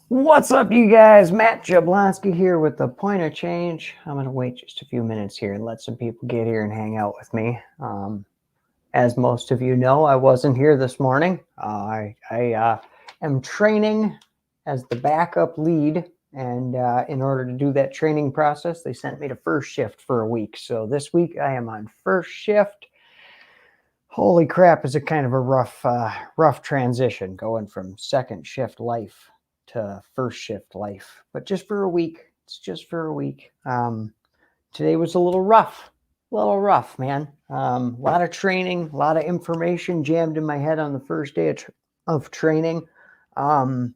What's up, you guys? Matt Jablonski here with the Point of Change. I'm going to wait just a few minutes here and let some people get here and hang out with me. As most of you know, I wasn't here this morning. I am training as the backup lead, and in order to do that training process, they sent me to first shift for a week. So this week I am on first shift. Holy crap, is it kind of a rough transition going from second shift life to first shift life, but just for a week. It's just for a week. Today was a little rough, man. A lot of training, a lot of information jammed in my head on the first day of training. And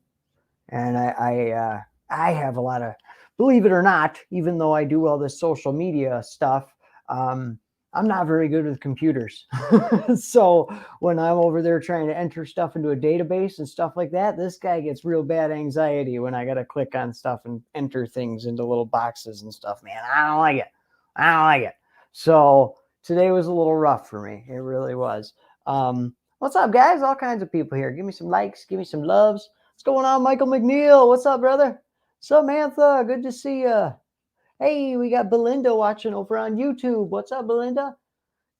I have a lot of, believe it or not, even though I do all this social media stuff, I'm not very good with computers. So when I'm over there trying to enter stuff into a database and stuff like that, this guy gets real bad anxiety when I got to click on stuff and enter things into little boxes and stuff, man. I don't like it. So today was a little rough for me. It really was. What's up, guys? All kinds of people here. Give me some likes. Give me some loves. What's going on, Michael McNeil? What's up, brother? Samantha, good to see you. Hey, we got Belinda watching over on YouTube. What's up, Belinda?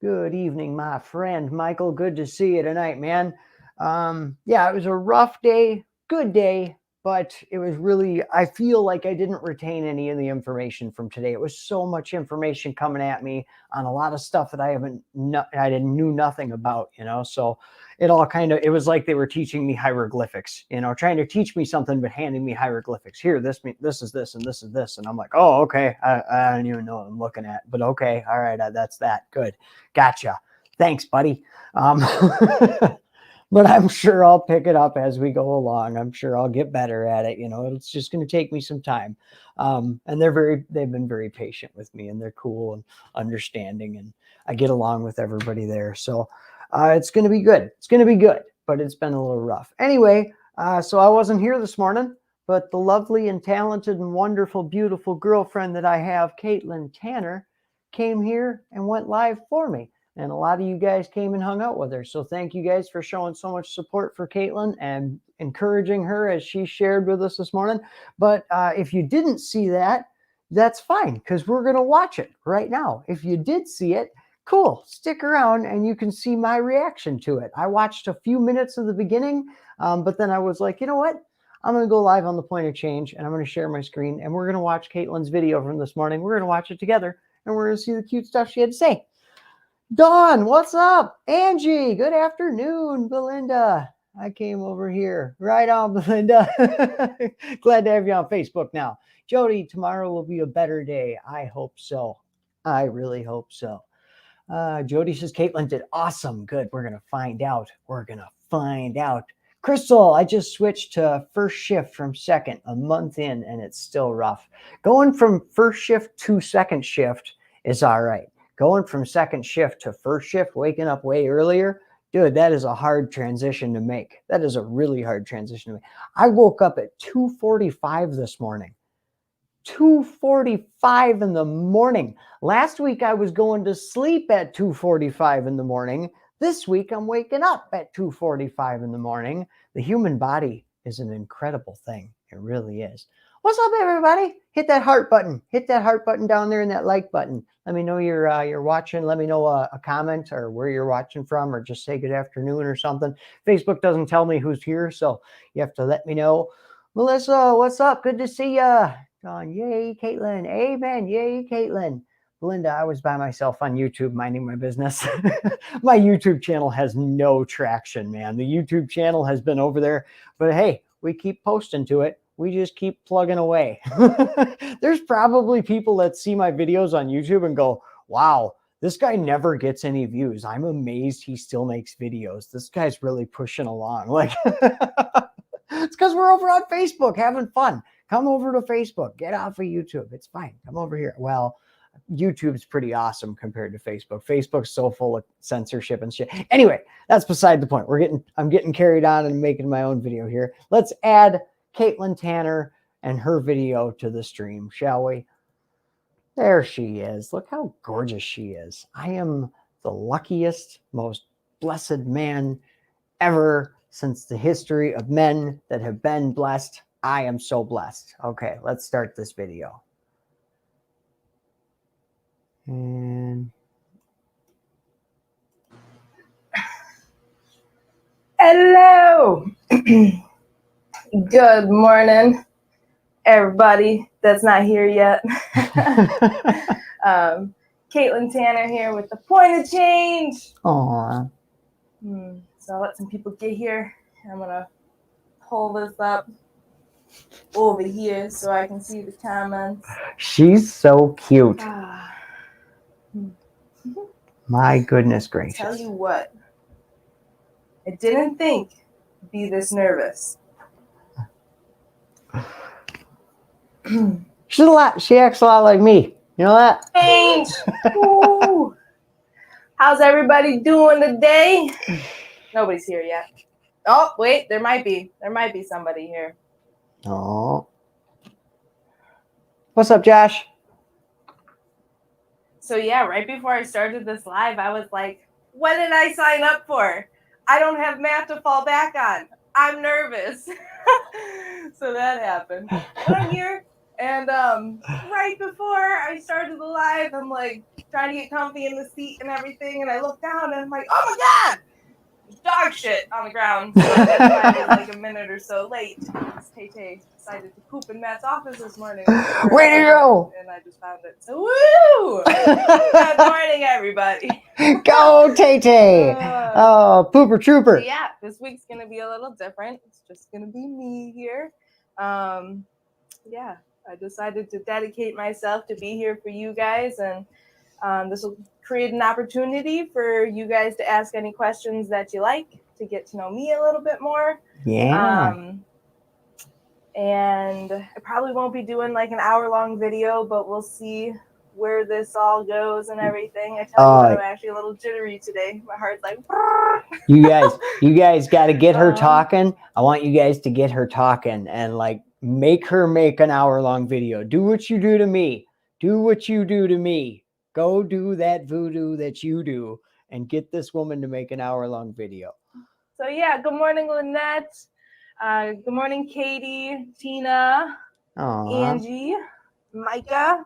Good evening, my friend Michael. Good to see you tonight, man. Yeah, it was a rough day, good day, but it was really, I feel like I didn't retain any of the information from today. It was so much information coming at me on a lot of stuff that I knew nothing about, so it all it was like they were teaching me hieroglyphics, trying to teach me something, but handing me hieroglyphics. Here, this is this, and this is this. And I'm like, oh, okay. I don't even know what I'm looking at, but okay. All right. That's that. Good. Gotcha. Thanks, buddy. But I'm sure I'll pick it up as we go along. I'm sure I'll get better at it. It's just going to take me some time. And they've been very patient with me, and they're cool and understanding, and I get along with everybody there. So it's going to be good. It's going to be good, but it's been a little rough. Anyway, so I wasn't here this morning, but the lovely and talented and wonderful, beautiful girlfriend that I have, Caitlin Tanner, came here and went live for me. And a lot of you guys came and hung out with her. So thank you guys for showing so much support for Caitlin and encouraging her as she shared with us this morning. But if you didn't see that, that's fine, because we're going to watch it right now. If you did see it, cool. Stick around and you can see my reaction to it. I watched a few minutes of the beginning, but then I was like, you know what? I'm going to go live on the Point of Change, and I'm going to share my screen, and we're going to watch Caitlin's video from this morning. We're going to watch it together, and we're going to see the cute stuff she had to say. Dawn, what's up? Angie, good afternoon. Belinda, I came over here. Right on, Belinda. Glad to have you on Facebook now. Jody, tomorrow will be a better day. I hope so. I really hope so. Jody says, Caitlin did awesome. Good. We're going to find out. Crystal, I just switched to first shift from second, a month in, and it's still rough. Going from first shift to second shift is all right. Going from second shift to first shift, waking up way earlier, dude, that is a hard transition to make. That is a really hard transition to make. I woke up at 2:45 this morning. 2:45 in the morning. Last week, I was going to sleep at 2:45 in the morning. This week, I'm waking up at 2:45 in the morning. The human body is an incredible thing. It really is. What's up, everybody? Hit that heart button. Hit that heart button down there and that like button. Let me know you're watching. Let me know a comment or where you're watching from, or just say good afternoon or something. Facebook doesn't tell me who's here, so you have to let me know. Melissa, what's up? Good to see ya. John, yay, Caitlin. Amen. Yay, Caitlin. Belinda, I was by myself on YouTube minding my business. My YouTube channel has no traction, man. The YouTube channel has been over there, but hey, we keep posting to it. We just keep plugging away. There's probably people that see my videos on YouTube and go, wow, this guy never gets any views. I'm amazed he still makes videos. This guy's really pushing along. Like, it's because we're over on Facebook having fun. Come over to Facebook. Get off of YouTube. It's fine. Come over here. Well, YouTube's pretty awesome compared to Facebook. Facebook's so full of censorship and shit. Anyway, that's beside the point. I'm getting carried on and making my own video here. Let's add Caitlin Tanner and her video to the stream, shall we? There she is. Look how gorgeous she is. I am the luckiest, most blessed man ever since the history of men that have been blessed. I am so blessed. Okay, let's start this video. And hello. Good morning, everybody that's not here yet. Caitlin Tanner here with the Point of Change. Aww. So I'll let some people get here. I'm gonna pull this up over here so I can see the comments. She's so cute. My goodness gracious. Tell you what, I didn't think I'd be this nervous. She acts a lot like me. You know that? Change. Ooh. How's everybody doing today? Nobody's here yet. Oh, wait, there might be somebody here. Oh. What's up, Josh? So yeah, right before I started this live, I was like, what did I sign up for? I don't have Matt to fall back on. I'm nervous. So that happened. But I'm here, and right before I started the live, I'm like trying to get comfy in the seat and everything, and I look down and I'm like, oh my God! Dog shit on the ground. So that's why I was like a minute or so late. Tay decided to poop in Matt's office this morning. Way to go! And I just found it. So woo! Good morning, everybody. Go, Tay. Oh, pooper trooper. So yeah, this week's gonna be a little different. It's just gonna be me here. Yeah, I decided to dedicate myself to be here for you guys, and this will create an opportunity for you guys to ask any questions that you like, to get to know me a little bit more. Yeah. And I probably won't be doing like an hour-long video, but we'll see where this all goes and everything. I tell you what, I'm actually a little jittery today. My heart's like, you guys got to get her talking. I want you guys to get her talking and like make her make an hour-long video. Do what you do to me. Do what you do to me. Go do that voodoo that you do and get this woman to make an hour-long video. So yeah, good morning, Lynette. Good morning, Katie, Tina, Angie, Micah.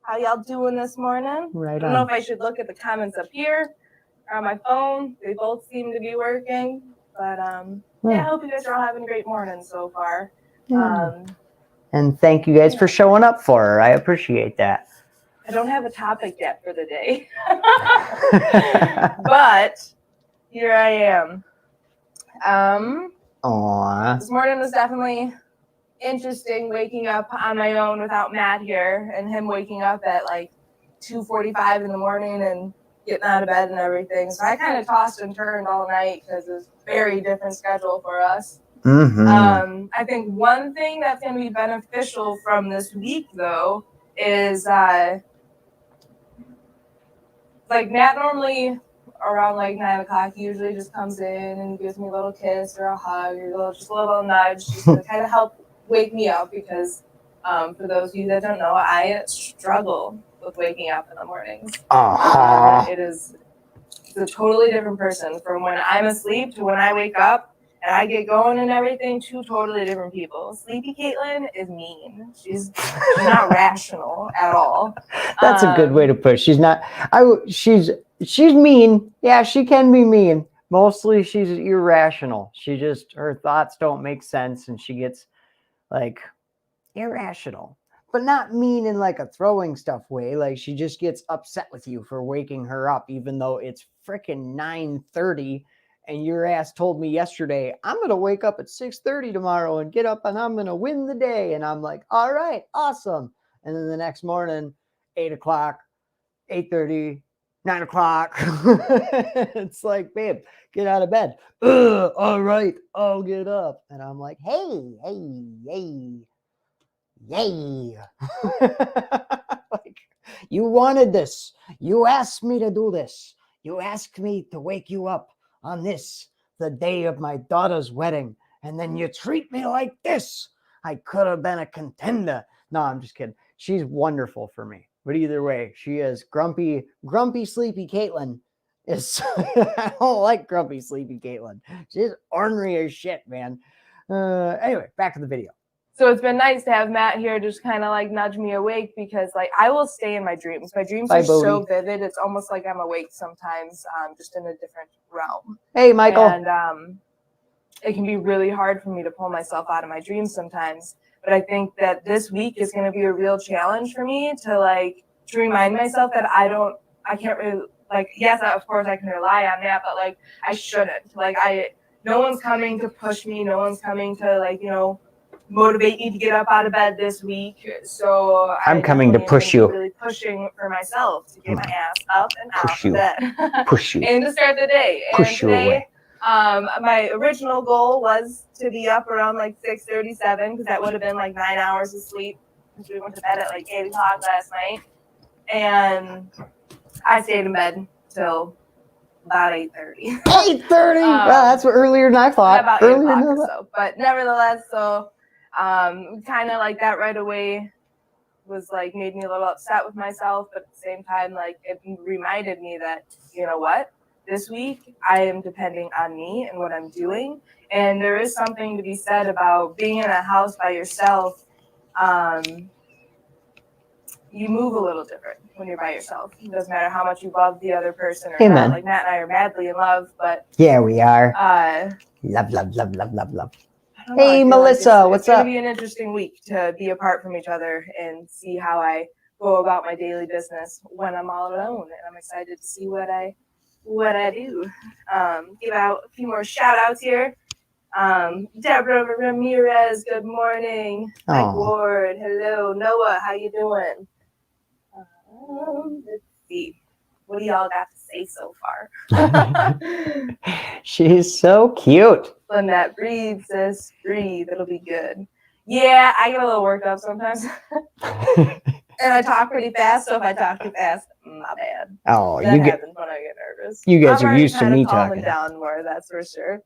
How y'all doing this morning? Right on. I don't know if I should look at the comments up here or on my phone. They both seem to be working. But yeah, I hope you guys are all having a great morning so far. And thank you guys for showing up for her. I appreciate that. I don't have a topic yet for the day. But here I am. This morning was definitely interesting, waking up on my own without Matt here, and him waking up at like 2:45 in the morning and getting out of bed and everything. So I kind of tossed and turned all night because it's a very different schedule for us. I think one thing that's going to be beneficial from this week, though, is like Matt normally around like 9 o'clock, he usually just comes in and gives me a little kiss or a hug or just a little nudge just to kind of help wake me up, because for those of you that don't know, I struggle with waking up in the mornings. It's a totally different person from when I'm asleep to when I wake up and I get going and everything. Two totally different people. Sleepy Caitlin is mean. She's not rational at all. That's a good way to put it. She's not. She's mean. Yeah, she can be mean. Mostly she's irrational. Her thoughts don't make sense, and she gets like irrational, but not mean in like a throwing stuff way. Like she just gets upset with you for waking her up, even though it's freaking 9:30 and your ass told me yesterday, I'm going to wake up at 6:30 tomorrow and get up and I'm going to win the day. And I'm like, all right, awesome. And then the next morning, 8 o'clock, 8:30, 9 o'clock. It's like, babe, get out of bed. All right, I'll get up. And I'm like, hey. Like, you wanted this. You asked me to do this. You asked me to wake you up on this, the day of my daughter's wedding. And then you treat me like this. I could have been a contender. No, I'm just kidding. She's wonderful for me. But either way, she is grumpy, sleepy Caitlin. I don't like grumpy, sleepy Caitlin. She's ornery as shit, man. Anyway, back to the video. So it's been nice to have Matt here just kind of like nudge me awake, because like I will stay in my dreams. My dreams are so vivid. It's almost like I'm awake sometimes, just in a different realm. Hey, Michael. And it can be really hard for me to pull myself out of my dreams sometimes. But I think that this week is going to be a real challenge for me to remind myself that I can't really, like, yes, of course I can rely on that, but like I shouldn't. Like no one's coming to push me. No one's coming to motivate me to get up out of bed this week. So I'm coming to push you. Really pushing for myself to get my ass up and push out of bed. Push you. And to start the day. Push and you today, away. My original goal was to be up around like 6:37, because that would have been like 9 hours of sleep, because we went to bed at like 8 o'clock last night. And I stayed in bed till about 8:30. 8:30. That's earlier than I thought. About earlier 8 o'clock or so. But nevertheless, kind of like that right away was like made me a little upset with myself, but at the same time, like it reminded me that, you know what, this week I am depending on me and what I'm doing. And there is something to be said about being in a house by yourself. You move a little different when you're by yourself. It doesn't matter how much you love the other person or not. Like Matt and I are madly in love, but yeah, we are. Love. Hey, Melissa, what's up? It's going to be an interesting week to be apart from each other and see how I go about my daily business when I'm all alone. And I'm excited to see what I do. Give out a few more shout outs here. Deborah Ramirez, good morning. Mike Ward, hello. Noah, how you doing? Let's see. What do y'all got to say so far? She's so cute. Lynette breathe, sis, breathe. It'll be good. Yeah, I get a little worked up sometimes. And I talk pretty fast, so if I talk too fast, my bad. Oh, that happens when I get nervous. You guys are used to me talking. Down more, that's for sure.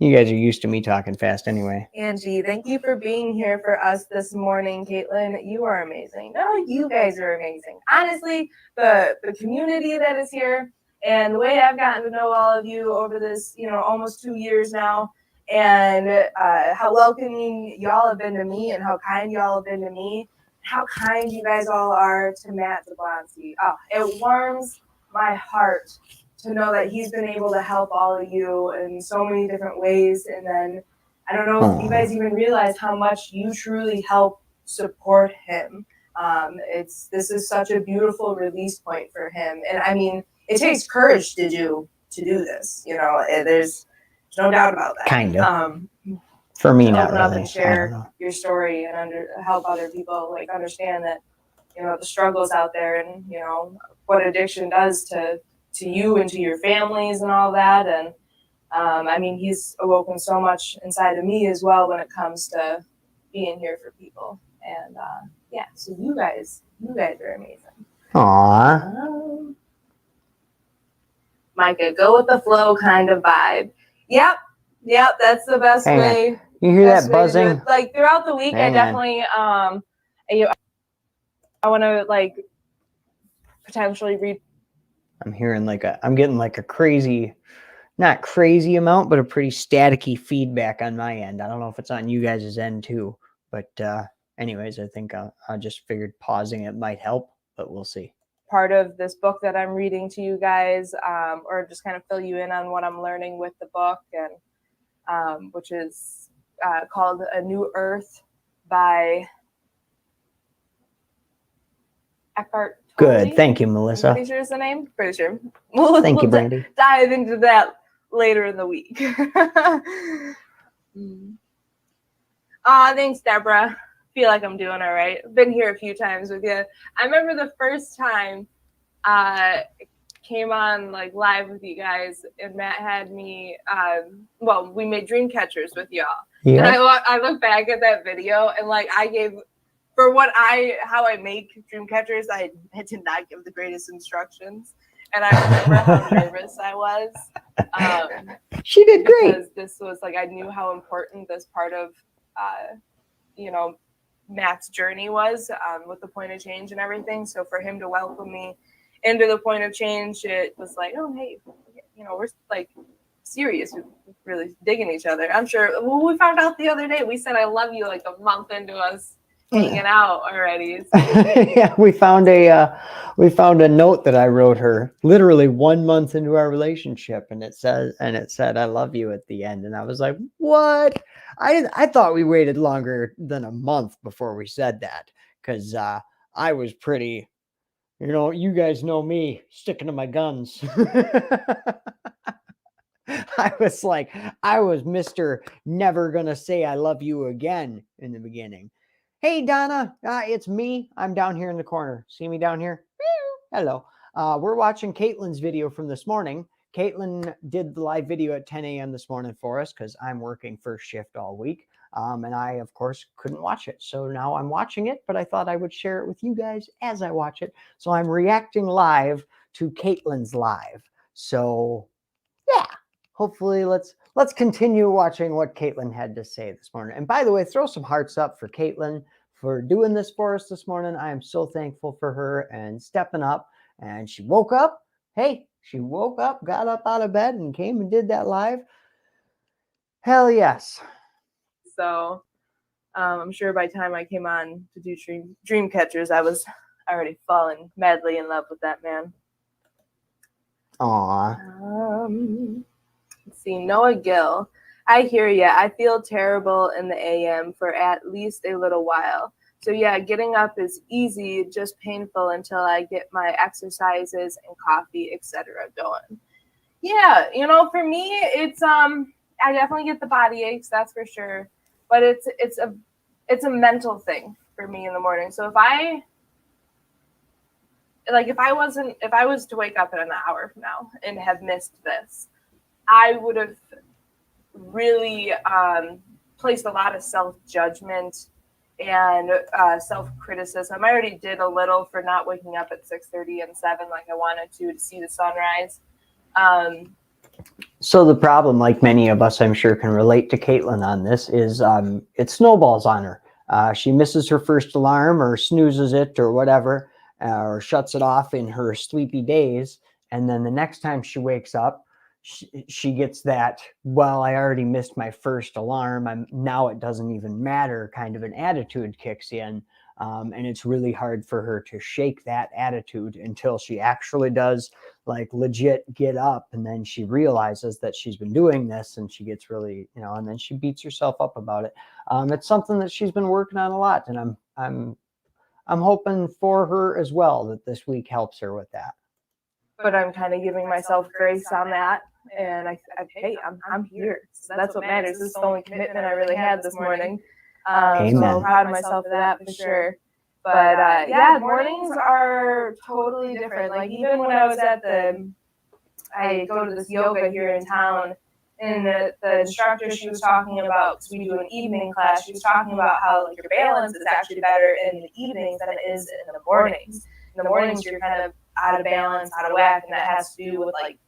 You guys are used to me talking fast anyway. Angie, thank you for being here for us this morning. Caitlin, you are amazing. No, you guys are amazing. Honestly, the community that is here and the way I've gotten to know all of you over this, almost 2 years now, and how welcoming y'all have been to me and how kind y'all have been to me, how kind you guys all are to Matt Zablonsky. Oh, it warms my heart to know that he's been able to help all of you in so many different ways. And then I don't know if you guys even realize how much you truly help support him. This is such a beautiful release point for him. And I mean, it takes courage to do this. There's no doubt about that. Kind of. For me, not really. And share your story and help other people understand that the struggles out there and what addiction does to you and to your families and all that. And I mean, he's awoken so much inside of me as well when it comes to being here for people. And yeah, so you guys are amazing. Aww. Micah, go with the flow kind of vibe. Yep, that's the best way. You hear that buzzing? Like throughout the week, I definitely I want to potentially read. I'm hearing I'm getting a crazy, not crazy amount, but a pretty staticky feedback on my end. I don't know if it's on you guys' end too, but anyways, I think I just figured pausing it might help, but we'll see. Part of this book that I'm reading to you guys, or just kind of fill you in on what I'm learning with the book, and which is called A New Earth by Eckhart Tolle. Good. Thank you, Melissa. I'm pretty sure is the name. Pretty sure. Thank you, Brandy. Dive into that later in the week. Thanks, Deborah. Feel like I'm doing all right. Been here a few times with you. I remember the first time I came on live with you guys, and Matt had me. We made dream catchers with y'all. Yeah. And I look back at that video, and I gave. For how I make dream catchers, I did not give the greatest instructions, and I remember how nervous I was. She did great. Because this was I knew how important this part of, Matt's journey was with the point of change and everything. So for him to welcome me into the point of change, it was oh hey, we're serious. We're really digging each other. I'm sure. Well, we found out the other day. We said I love you like a month into us hanging out already. So. Yeah, we found a note that I wrote her literally 1 month into our relationship, and it said I love you at the end, and I was like, what? I thought we waited longer than a month before we said that, because I was pretty, you guys know me, sticking to my guns. I was Mr. Never gonna say I love you again in the beginning. Hey, Donna, it's me. I'm down here in the corner. See me down here? Hello. We're watching Caitlin's video from this morning. Caitlin did the live video at 10 a.m. this morning for us because I'm working first shift all week. And I, of course, couldn't watch it. So now I'm watching it, but I thought I would share it with you guys as I watch it. So I'm reacting live to Caitlin's live. So, yeah. Hopefully, let's continue watching what Caitlin had to say this morning. And by the way, throw some hearts up for Caitlin for doing this for us this morning. I am so thankful for her and stepping up. And she woke up. Hey, she woke up, got up out of bed, and came and did that live. Hell yes. So I'm sure by the time I came on to do Dream Catchers, I was already falling madly in love with that man. Aww. Let's see, Noah Gill. I hear ya. I feel terrible in the AM for at least a little while. So yeah, getting up is easy, just painful until I get my exercises and coffee, etc. going. Yeah, for me, it's I definitely get the body aches, that's for sure. But it's a mental thing for me in the morning. So if I was to wake up in an hour from now and have missed this, I would have really placed a lot of self-judgment and self-criticism. I already did a little for not waking up at 6:30 and 7 like I wanted to see the sunrise. So the problem, like many of us, I'm sure, can relate to Caitlin on this, is it snowballs on her. She misses her first alarm or snoozes it or whatever, or shuts it off in her sleepy days. And then the next time she wakes up, she gets that, well, I already missed my first alarm. Now it doesn't even matter kind of an attitude kicks in. And it's really hard for her to shake that attitude until she actually does like legit get up. And then she realizes that she's been doing this and she gets really, and then she beats herself up about it. It's something that she's been working on a lot. And I'm hoping for her as well that this week helps her with that. But I'm kind of giving myself grace on that. And hey, I'm here. So that's what matters. This is the only commitment I really had this morning. So I'm proud of myself for that for sure. But yeah, mornings are totally different. Like even when I was I go to this yoga here in town, and the instructor, she was talking about, because we do an evening class, she was talking about how like your balance is actually better in the evenings than it is in the mornings. In the mornings, you're kind of out of balance, out of whack, and that has to do with like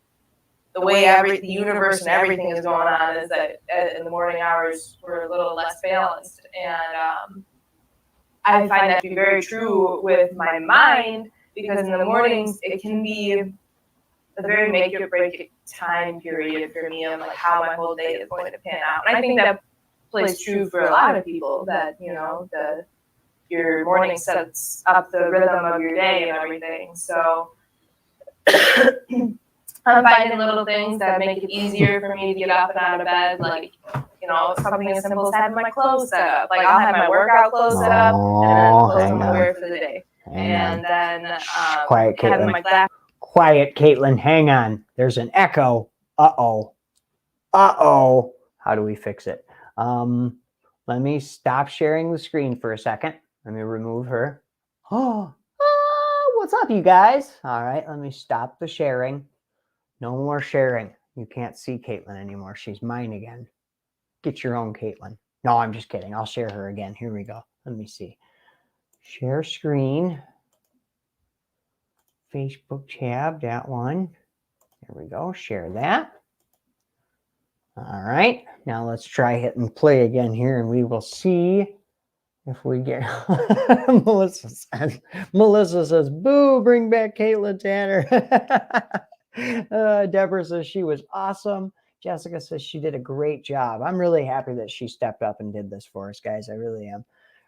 the way the universe and everything is going on, is that in the morning hours we're a little less balanced. And I find that to be very true with my mind, because in the mornings it can be a very make or break it time period for me of like how my whole day is going to pan out. And I think that plays true for a lot of people, that your morning sets up the rhythm of your day and everything. So I'm finding little things that make it easier for me to get up and out of bed, like, something as simple as having my clothes set up. Like, I'll have my workout clothes set up, and then clothes I'm going to wear for the day. And then Quiet, having my glass. Quiet, Caitlin. Hang on. There's an echo. Uh-oh. How do we fix it? Let me stop sharing the screen for a second. Let me remove her. What's up, you guys? All right, let me stop the sharing. No more sharing. You can't see Caitlin anymore. She's mine again. Get your own Caitlin. No, I'm just kidding. I'll share her again. Here we go. Let me see. Share screen. Facebook tab, that one. There we go. Share that. All right. Now let's try hitting play again here, and we will see if we get Melissa says, boo, bring back Caitlin Tanner. Deborah says she was awesome. Jessica says she did a great job. I'm really happy that she stepped up and did this for us, guys. I really am.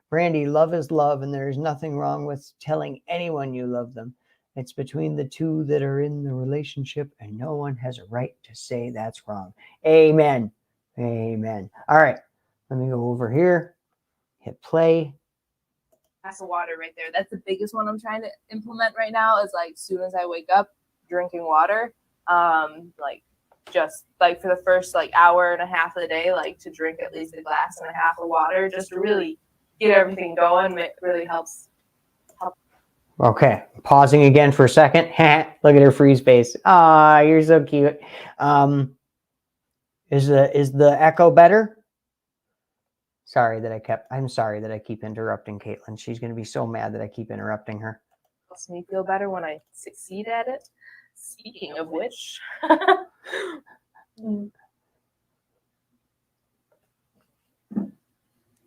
Brandy, love is love, and there's nothing wrong with telling anyone you love them. It's between the two that are in the relationship, and no one has a right to say that's wrong. Amen. Amen. All right. Let me go over here. Hit play. Glass of water right there. That's the biggest one I'm trying to implement right now is like as soon as I wake up, drinking water. Like just like for the first like hour and a half of the day, like to drink at least a glass and a half of water just to really get everything going. It really helps. Okay, pausing again for a second. Look at her freeze face. Ah, you're so cute. Is the echo better? I'm sorry that I keep interrupting Caitlin. She's going to be so mad that I keep interrupting her. Makes me feel better when I succeed at it. Speaking of which.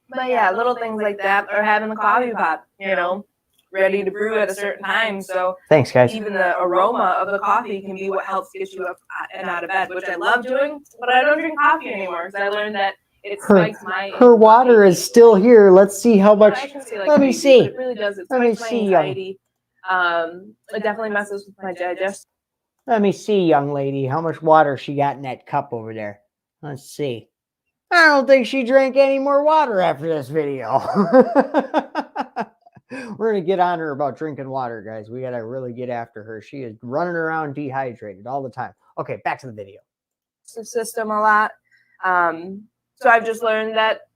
But yeah, little things like that, or having the coffee pot, you know, ready to brew at a certain time. So thanks, guys. Even the aroma of the coffee can be what helps get you up and out of bed, which I love doing. But I don't drink coffee anymore because I learned that it spikes my. Her water is still here. Let's see how much. Let me see. It really does. It spikes my anxiety. It definitely messes with my digestion. Let me see, young lady, how much water she got in that cup over there. Let's see. I don't think she drank any more water after this video. We're going to get on her about drinking water, guys. We got to really get after her. She is running around dehydrated all the time. Okay, back to the video. System a lot. So I've just learned that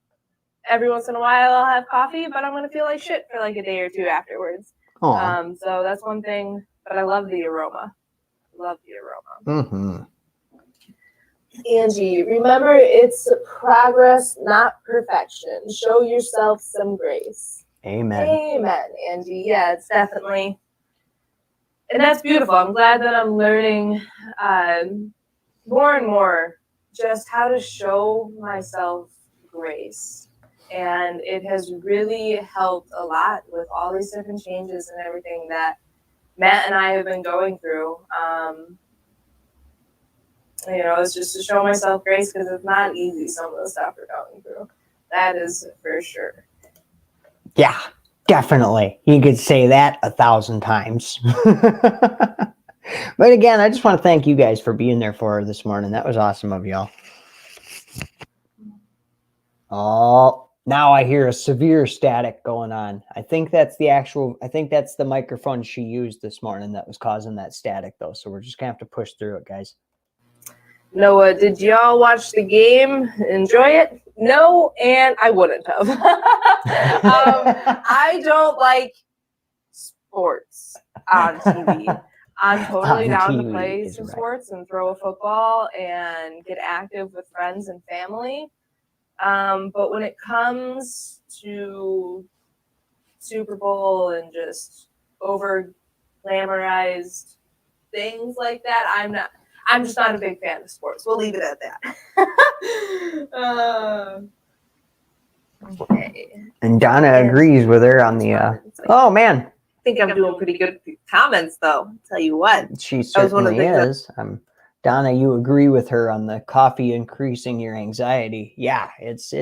every once in a while I'll have coffee, but I'm going to feel like shit for like a day or two afterwards. So that's one thing, but I love the aroma. Love the aroma. Mm-hmm. Angie, remember it's progress, not perfection. Show yourself some grace. Amen. Amen, Angie. Yeah, it's definitely. And that's beautiful. I'm glad that I'm learning more and more just how to show myself grace. And it has really helped a lot with all these different changes and everything that Matt and I have been going through. You know, it's just to show myself grace because it's not easy, some of the stuff we're going through. That is for sure. Yeah, definitely. You could say that 1,000 times. But again, I just want to thank you guys for being there for her this morning. That was awesome of y'all. Oh, now I hear a severe static going on. I think that's the microphone she used this morning that was causing that static, though. So we're just going to have to push through it, guys. Noah, did y'all watch the game? Enjoy it? No, and I wouldn't have. I don't like sports on TV. I'm totally down to play some sports and throw a football and get active with friends and family. But when it comes to Super Bowl and just over glamorized things like that, I'm just not a big fan of sports. We'll leave it at that. Okay. And Donna agrees with her on the, oh man. I think I'm doing pretty good with comments though. I'll tell you what. She certainly is. Donna, you agree with her on the coffee increasing your anxiety. Yeah, it's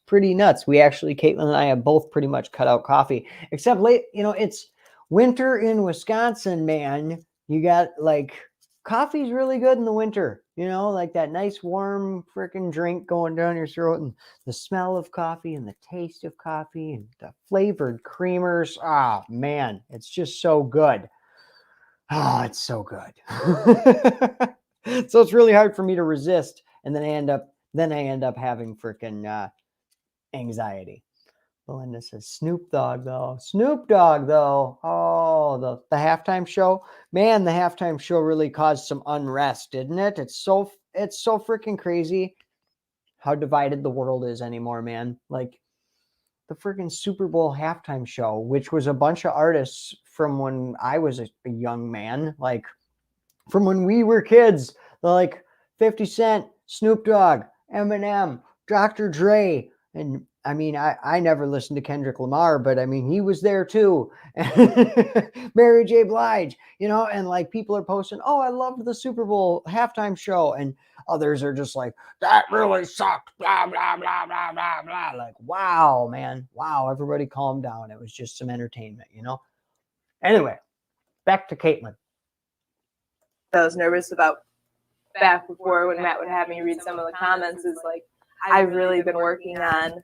pretty nuts. Caitlin and I have both pretty much cut out coffee, except it's winter in Wisconsin, man. You got like, coffee's really good in the winter, like that nice warm freaking drink going down your throat and the smell of coffee and the taste of coffee and the flavored creamers. Oh man, it's just so good. Oh, it's so good. So it's really hard for me to resist. And then I end up having freaking anxiety. Belinda says Snoop Dogg though. Oh, the halftime show. Man, the halftime show really caused some unrest, didn't it? It's so freaking crazy how divided the world is anymore, man. Like the freaking Super Bowl halftime show, which was a bunch of artists from when I was a young man, like from when we were kids, like 50 Cent, Snoop Dogg, Eminem, Dr. Dre, And I mean, I never listened to Kendrick Lamar, but I mean, he was there too. Mary J. Blige, you know, and like people are posting, oh, I loved the Super Bowl halftime show. And others are just like, that really sucked. Blah, blah, blah, blah, blah, blah. Like, wow, man. Wow. Everybody calm down. It was just some entertainment, you know? Anyway, back to Caitlin. I was nervous about back before when Matt would have me read some of the comments is like, I've really been working on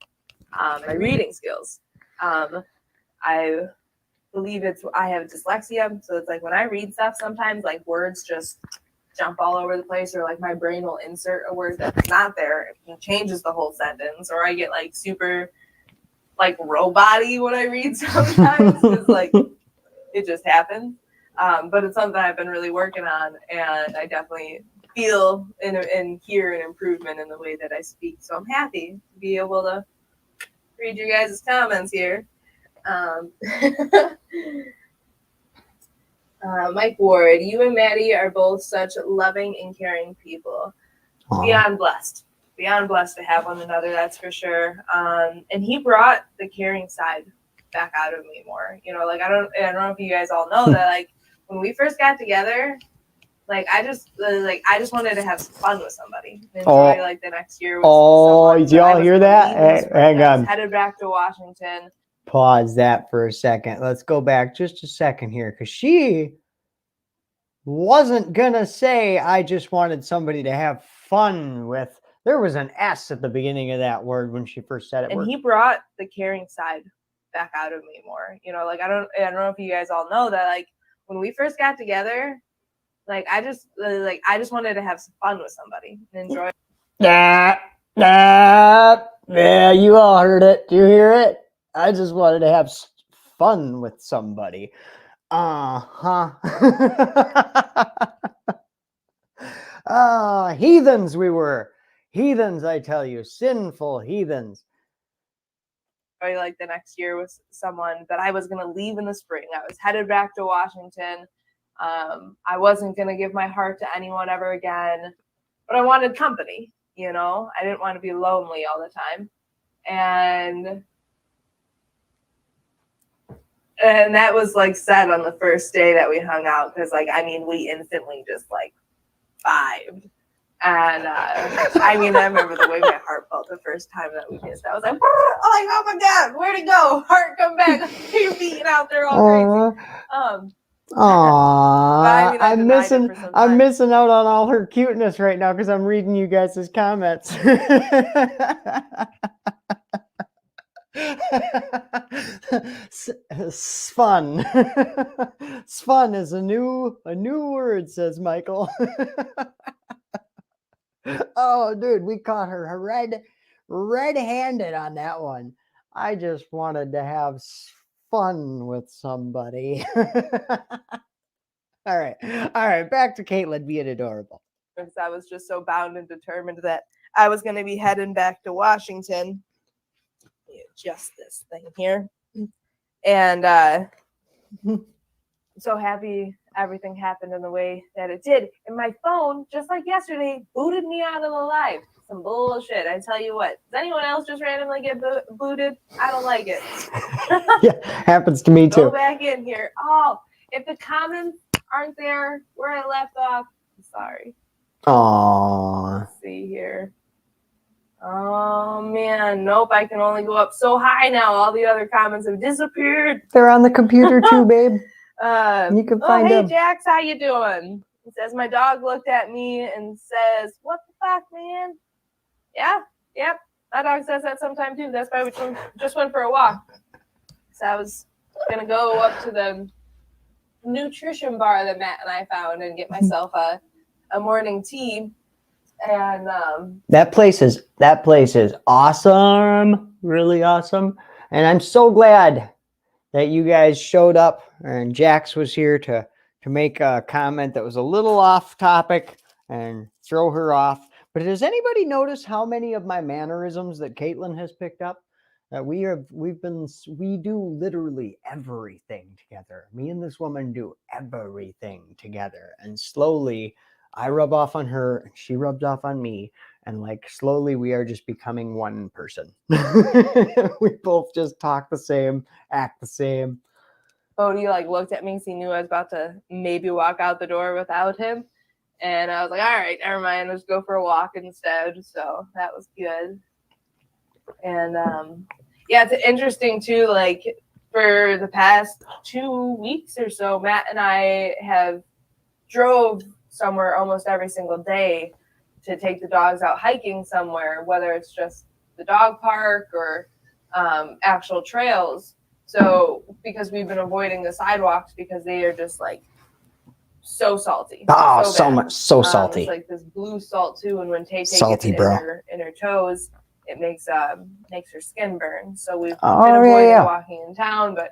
my reading skills. I believe I have dyslexia, so it's like when I read stuff, sometimes like words just jump all over the place, or like my brain will insert a word that's not there and changes the whole sentence, or I get like super like robot-y when I read sometimes because like it just happens. But it's something I've been really working on, and I definitely feel and hear an improvement in the way that I speak. So I'm happy to be able to read your guys' comments here. Mike Ward, you and Matty are both such loving and caring people. Aww. Beyond blessed to have one another, that's for sure. And he brought the caring side back out of me more. You know, like I don't know if you guys all know that, like when we first got together, like I just wanted to have some fun with somebody. Enjoy like the next year. Did y'all hear that? Hang on. Headed back to Washington. Pause that for a second. Let's go back just a second here, because she wasn't gonna say I just wanted somebody to have fun with. There was an S at the beginning of that word when she first said it. And he brought the caring side back out of me more. You know, like I don't know if you guys all know that, like when we first got together, like I just wanted to have some fun with somebody and enjoy. Yeah, you all heard it. Do you hear it? I just wanted to have fun with somebody. Heathens we were. Heathens, I tell you. Sinful heathens. Like the next year with someone that I was going to leave in the spring. I was headed back to Washington. I wasn't going to give my heart to anyone ever again, but I wanted company, you know? I didn't want to be lonely all the time. And that was like said on the first day that we hung out, because like, I mean, we instantly just like vibed. And I mean, I remember the way my heart felt the first time that we kissed. I was like, oh my God, where'd it go? Heart, come back. You're beating out there all crazy. I mean, I'm missing out on all her cuteness right now because I'm reading you guys' comments. Fun. Fun is a new word, says Michael. Oh, dude, we caught her red-handed on that one. I just wanted to have fun with somebody. All right, back to Caitlin being adorable. Because I was just so bound and determined that I was going to be heading back to Washington. Adjust this thing here. And so happy everything happened in the way that it did. And my phone, just like yesterday, booted me out of the live. Some bullshit. I tell you what. Does anyone else just randomly get booted? I don't like it. Yeah, happens to me too. Go back in here. Oh, if the comments aren't there where I left off, I'm sorry. Aww. Let's see here. Oh man, nope. I can only go up so high now. All the other comments have disappeared. They're on the computer too, babe. You can find them. Hey, Jax, how you doing? He says, my dog looked at me and says, what the fuck, man? Yeah, yep. My dog says that sometime too. That's why we just went for a walk. So I was going to go up to the nutrition bar that Matt and I found and get myself a morning tea. And that place is awesome, really awesome. And I'm so glad that you guys showed up and Jax was here to make a comment that was a little off topic and throw her off. But does anybody notice how many of my mannerisms that Caitlin has picked up? That we do literally everything together. Me and this woman do everything together. And slowly I rub off on her and she rubs off on me. And like slowly we are just becoming one person. We both just talk the same, act the same. Bodie like looked at me because he knew I was about to maybe walk out the door without him. And I was like, all right, never mind, let's go for a walk instead. So that was good. And yeah, it's interesting too, like for the past 2 weeks or so, Matt and I have drove somewhere almost every single day to take the dogs out hiking somewhere, whether it's just the dog park or actual trails. So because we've been avoiding the sidewalks because they are just like so salty. Oh, so bad. much, so salty. It's like this blue salt too, and when Tay Salty, gets bro. in her toes, it makes her skin burn. So we've been Oh, avoiding yeah. walking in town, but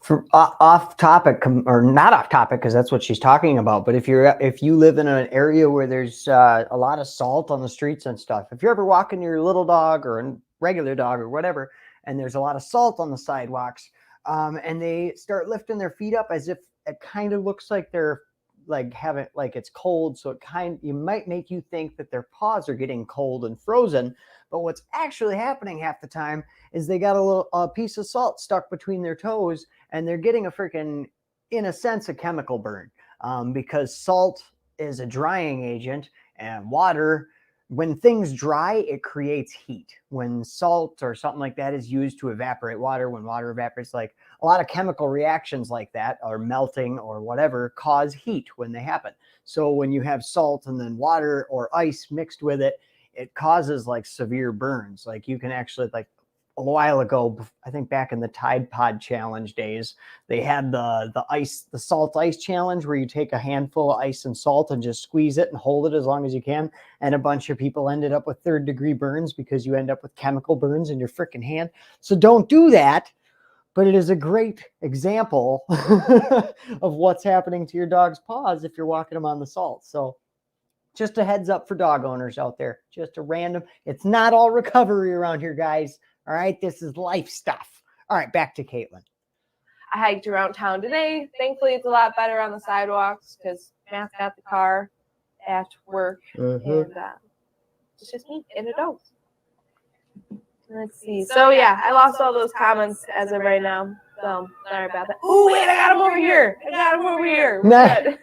For off topic, or not off topic, because that's what she's talking about. But if you live in an area where there's a lot of salt on the streets and stuff, if you're ever walking your little dog or a regular dog or whatever, and there's a lot of salt on the sidewalks, and they start lifting their feet up as if it kind of looks like they're like having like it's cold, so you might make you think that their paws are getting cold and frozen. But what's actually happening half the time is they got a piece of salt stuck between their toes, and they're getting a freaking, in a sense, a chemical burn, because salt is a drying agent, and water, when things dry, it creates heat. When salt or something like that is used to evaporate water, when water evaporates, like a lot of chemical reactions like that, or melting or whatever, cause heat when they happen. So when you have salt and then water or ice mixed with it, it causes like severe burns. Like you can actually, like a while ago, I think back in the Tide Pod challenge days, they had the salt ice challenge where you take a handful of ice and salt and just squeeze it and hold it as long as you can. And a bunch of people ended up with 3rd-degree burns because you end up with chemical burns in your freaking hand. So don't do that. But it is a great example of what's happening to your dog's paws if you're walking them on the salt. So just a heads up for dog owners out there. Just a random, it's not all recovery around here, guys. All right, this is life stuff. All right, back to Caitlin. I hiked around town today. Thankfully, it's a lot better on the sidewalks because Matt's got the car at work. And it's just me and the dogs. Let's see. So, yeah, I lost all those comments as of right now. So, sorry about that. Oh, wait, I got him over here. Good.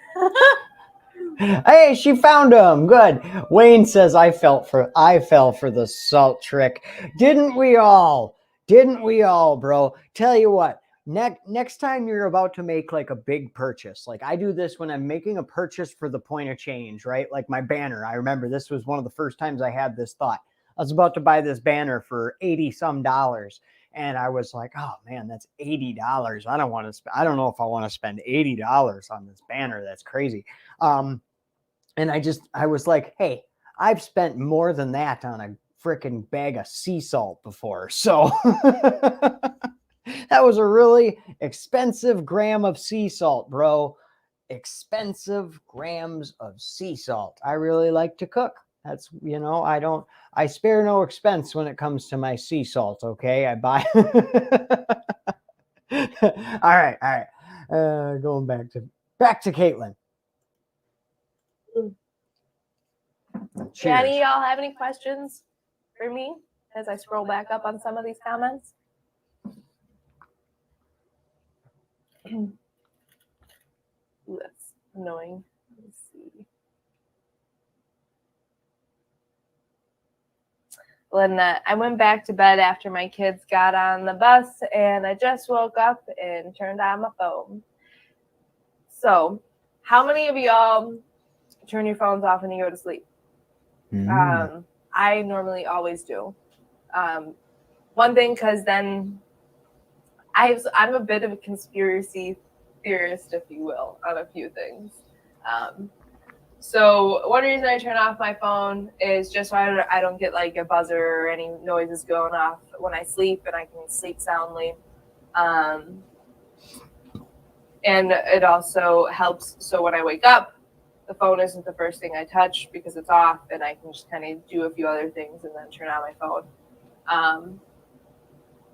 Hey, she found him. Good. Wayne says I fell for the salt trick. Didn't we all? Didn't we all, bro? Tell you what, next time you're about to make like a big purchase, like I do this when I'm making a purchase for the point of change, right? Like my banner. I remember this was one of the first times I had this thought. I was about to buy this banner for $80-some. And I was like, oh man, that's $80. I don't know if I want to spend $80 on this banner. That's crazy. And I was like, hey, I've spent more than that on a freaking bag of sea salt before. So that was a really expensive gram of sea salt, bro. Expensive grams of sea salt. I really like to cook. That's, I spare no expense when it comes to my sea salt. Okay. I buy. All right. Going back to Caitlin. Matty, y'all have any questions for me as I scroll back up on some of these comments? Ooh, that's annoying. Let's see. Lynette, I went back to bed after my kids got on the bus, and I just woke up and turned on my phone. So, how many of y'all turn your phones off when you go to sleep? I normally always do. One thing, because then I'm a bit of a conspiracy theorist, if you will, on a few things. So one reason I turn off my phone is just so I don't get like a buzzer or any noises going off when I sleep, and I can sleep soundly. And it also helps so when I wake up, the phone isn't the first thing I touch because it's off, and I can just kind of do a few other things and then turn on my phone.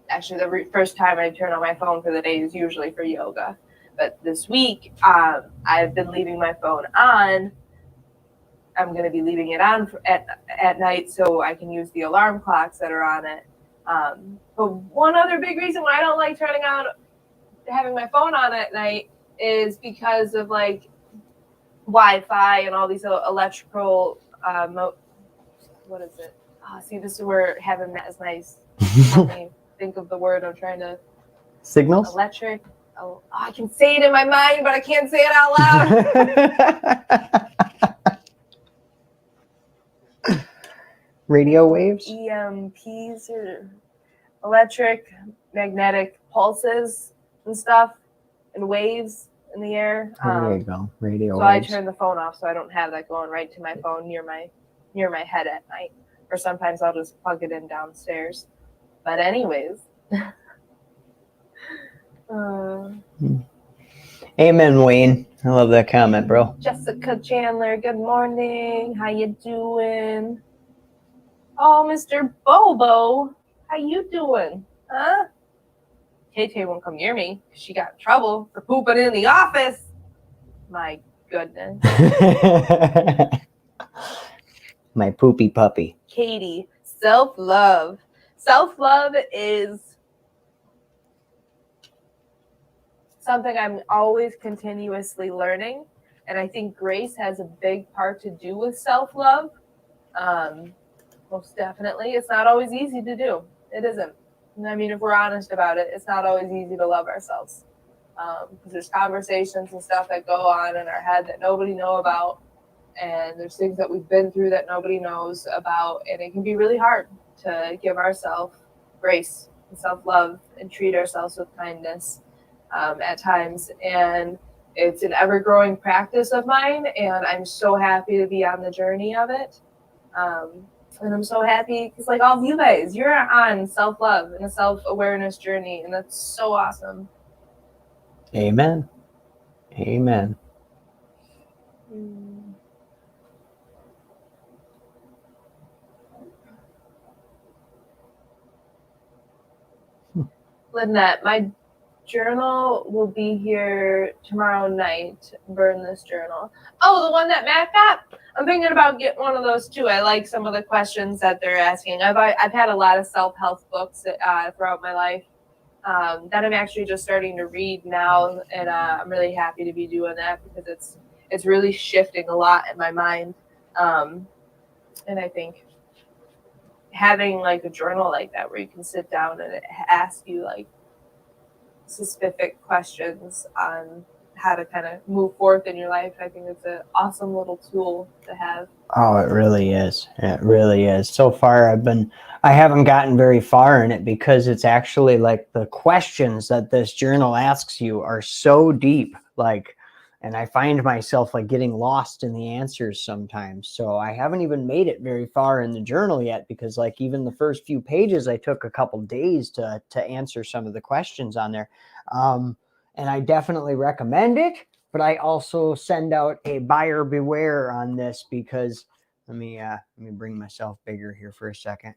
Actually, the first time I turn on my phone for the day is usually for yoga. But this week, I've been leaving my phone on I'm going to be leaving it on at night so I can use the alarm clocks that are on it. But one other big reason why I don't like having my phone on at night is because of like Wi-Fi and all these electrical, what is it? Oh, see, this is where having that is nice. Help me think of the word I'm trying to. Signals? Electric. Oh, I can say it in my mind, but I can't say it out loud. Radio waves? EMPs or electric magnetic pulses and stuff and waves in the air. There you go. Radio so waves. I turn the phone off so I don't have that going right to my phone near my head at night. Or sometimes I'll just plug it in downstairs. But anyways. Amen, Wayne. I love that comment, bro. Jessica Chandler, good morning. How you doing? Oh, Mr. Bobo, how you doing? Huh? Tay won't come near me. She got in trouble for pooping in the office. My goodness. My poopy puppy. Katie, self-love. Self-love is something I'm always continuously learning. And I think grace has a big part to do with self-love. Most definitely. It's not always easy to do. It isn't. I mean, if we're honest about it, it's not always easy to love ourselves. Because there's conversations and stuff that go on in our head that nobody knows about. And there's things that we've been through that nobody knows about. And it can be really hard to give ourselves grace and self-love and treat ourselves with kindness at times. And it's an ever-growing practice of mine. And I'm so happy to be on the journey of it. And I'm so happy because, like, all of you guys, you're on self-love and a self-awareness journey. And that's so awesome. Amen. Amen. Lynette, my journal will be here tomorrow night. Burn this journal. Oh, the one that Matt got? I'm thinking about getting one of those too. I like some of the questions that they're asking. I've had a lot of self-help books throughout my life that I'm actually just starting to read now, and I'm really happy to be doing that because it's really shifting a lot in my mind. And I think having like a journal like that where you can sit down and it asks you like specific questions on how to kind of move forth in your life, I think it's an awesome little tool to have. Oh, it really is. It really is. So far, I haven't gotten very far in it because it's actually like the questions that this journal asks you are so deep, like, and I find myself like getting lost in the answers sometimes. So I haven't even made it very far in the journal yet because like even the first few pages, I took a couple days to answer some of the questions on there. And I definitely recommend it, but I also send out a buyer beware on this because let me bring myself bigger here for a second.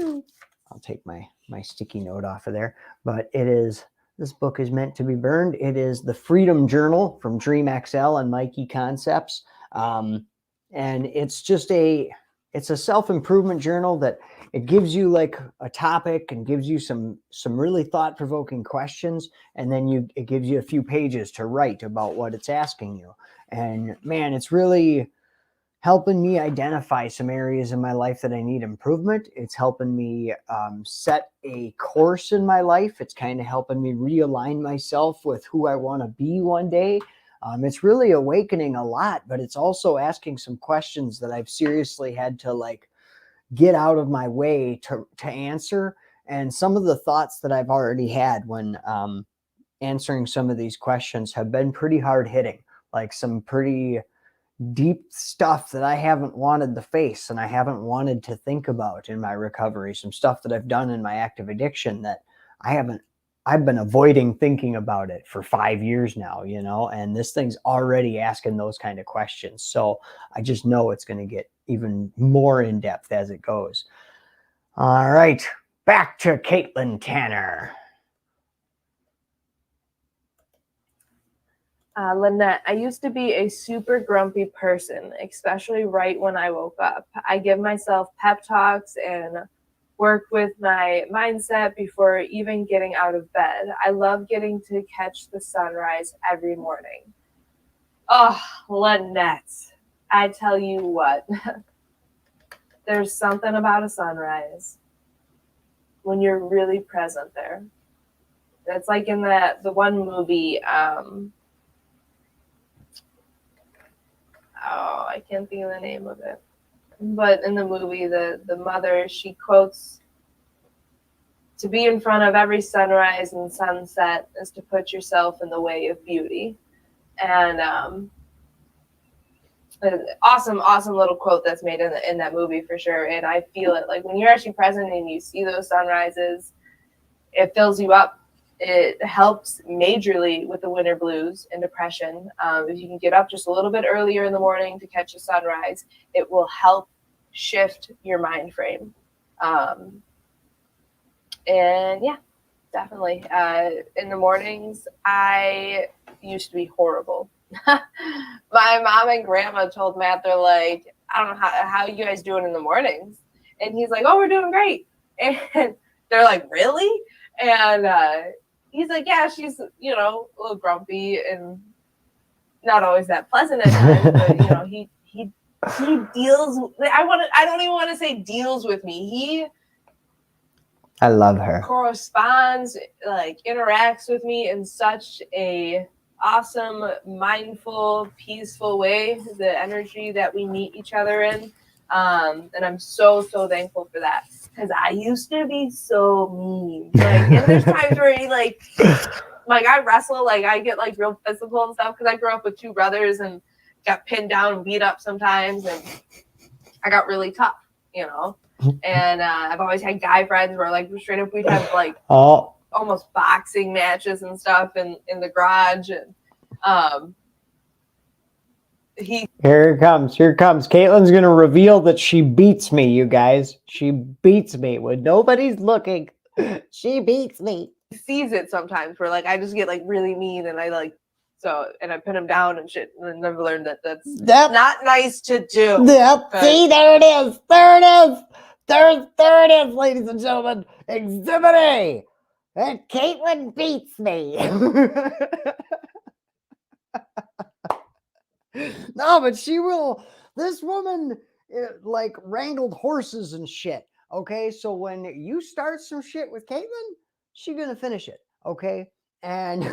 I'll take my sticky note off of there, but this book is meant to be burned. It is the Freedom Journal from Dream XL and Mikey Concepts. And it's just it's a self-improvement journal that it gives you like a topic and gives you some really thought-provoking questions. And then it gives you a few pages to write about what it's asking you. And man, it's really helping me identify some areas in my life that I need improvement. It's helping me set a course in my life. It's kind of helping me realign myself with who I want to be one day. It's really awakening a lot, but it's also asking some questions that I've seriously had to like get out of my way to answer. And some of the thoughts that I've already had when answering some of these questions have been pretty hard hitting, like some pretty deep stuff that I haven't wanted to face and I haven't wanted to think about in my recovery, some stuff that I've done in my active addiction that I've been avoiding thinking about it for 5 years now, and this thing's already asking those kind of questions. So I just know it's going to get even more in depth as it goes. All right, back to Caitlin Tanner. Lynette, I used to be a super grumpy person, especially right when I woke up. I give myself pep talks and work with my mindset before even getting out of bed. I love getting to catch the sunrise every morning. Oh, Lynette, I tell you what, there's something about a sunrise when you're really present there. It's like in the one movie, I can't think of the name of it. But in the movie, the mother, she quotes, "To be in front of every sunrise and sunset is to put yourself in the way of beauty." And an awesome little quote that's made in that movie for sure. And I feel it, like when you're actually present and you see those sunrises, it fills you up. It helps majorly with the winter blues and depression. If you can get up just a little bit earlier in the morning to catch a sunrise, it will help shift your mind frame. And yeah, definitely. In the mornings, I used to be horrible. My mom and grandma told Matt, they're like, I don't know how you guys doing in the mornings. And he's like, oh, we're doing great. And they're like, really? And he's like, yeah, she's, you know, a little grumpy and not always that pleasant at times, but you know, he deals. I don't even want to say deals with me. I love her. Corresponds, like interacts with me in such a awesome, mindful, peaceful way. The energy that we meet each other in, and I'm so thankful for that. Because I used to be so mean. Like, and there's times where he like I wrestle, like I get like real physical and stuff. Because I grew up with two brothers and got pinned down and beat up sometimes, and I got really tough, you know. And I've always had guy friends where like straight up we'd have like almost boxing matches and stuff in the garage. And here it comes. Caitlin's gonna reveal that she beats me, you guys. She beats me when nobody's looking. She beats me. He sees it sometimes where like I just get like really mean and I like and I pin him down and shit, and I've learned that that's not nice to do. Yep. See, there it is. There it is. There it is, ladies and gentlemen. Exhibit A. And Caitlin beats me. No, but she will. This woman like wrangled horses and shit. Okay, so when you start some shit with Caitlin, she's gonna finish it. Okay, and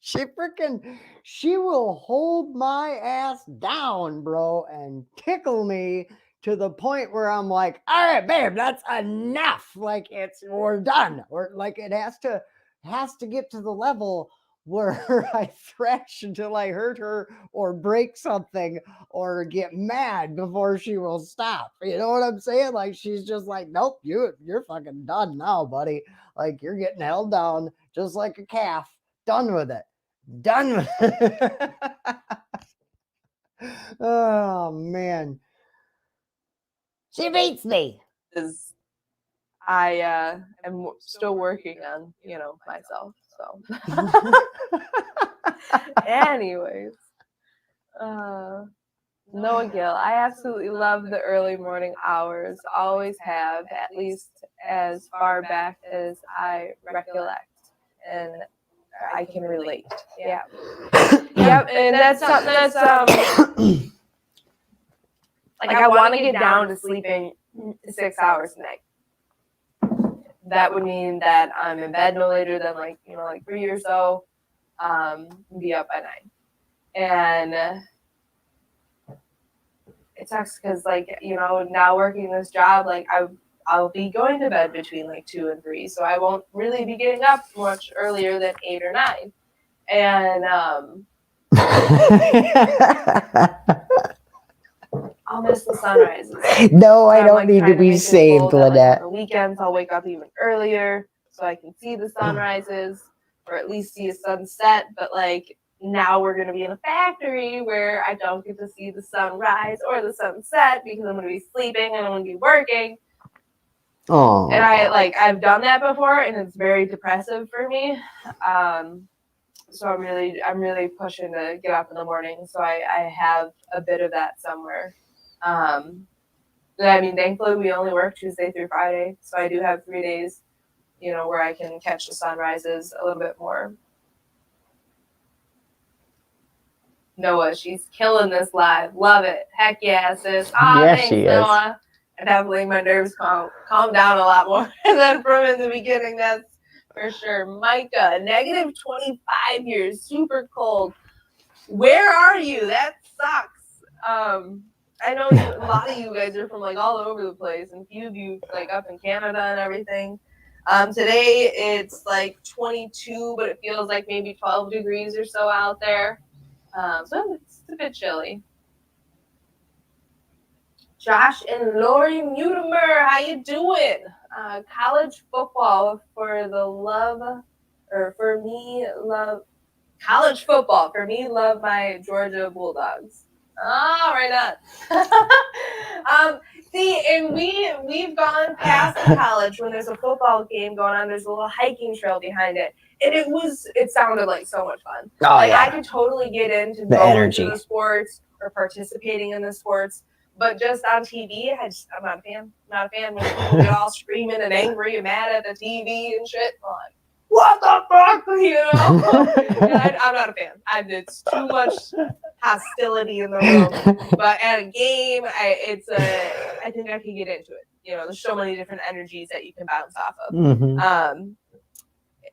she will hold my ass down, bro, and tickle me to the point where I'm like, all right, babe, that's enough. Like we're done. Or like it has to get to the level where I thrash until I hurt her or break something or get mad before she will stop. You know what I'm saying? Like she's just like, nope, you're fucking done now, buddy. Like you're getting held down just like a calf. Done with it. Done with it. Oh man. She beats me. I am still working on, you know, myself. So anyways, Noah Gill, I absolutely love the early morning hours. Always have, at least as far back as I recollect. And I can relate. Yeah. Yep. And that's something that's like I want to get down to sleeping 6 hours a night. That would mean that I'm in bed no later than like 3 or so, be up by 9. And it sucks because now working this job, like I'll be going to bed between like 2 and 3, so I won't really be getting up much earlier than 8 or 9. And I'll miss the sunrises. No, I don't need to be saved, Lynette. On the weekends, I'll wake up even earlier so I can see the sunrises or at least see a sunset. But like now we're going to be in a factory where I don't get to see the sunrise or the sunset because I'm going to be sleeping and I'm going to be working. Oh. And I've done that before and it's very depressive for me. So I'm really pushing to get up in the morning. So I have a bit of that somewhere. I mean, thankfully we only work Tuesday through Friday, so I do have 3 days, where I can catch the sunrises a little bit more. Noah, she's killing this live. Love it. Heck yeah, sis. Yes, Thanks, she is. Noah. I definitely my nerves calm down a lot more than from in the beginning. That's for sure. Micah, negative 25 years, super cold. Where are you? That sucks. I know a lot of you guys are from like all over the place, and a few of you like up in Canada and everything. Today it's like 22, but it feels like maybe 12 degrees or so out there. So it's a bit chilly. Josh and Lori Mutimer, how you doing? College football for me, love college football. For me, love my Georgia Bulldogs. Oh, right on. See, and we've gone past the college when there's a football game going on. There's a little hiking trail behind it, and it sounded like so much fun. Oh, like yeah. I could totally get into The going energy. to the sports or participating in the sports, but just on TV, I'm not a fan. Not a fan when people get all screaming and angry and mad at the TV and shit. I'm like, what the fuck, I'm not a fan. It's too much hostility in the room. But at a game, I think I can get into it. There's so many different energies that you can bounce off of. Mm-hmm.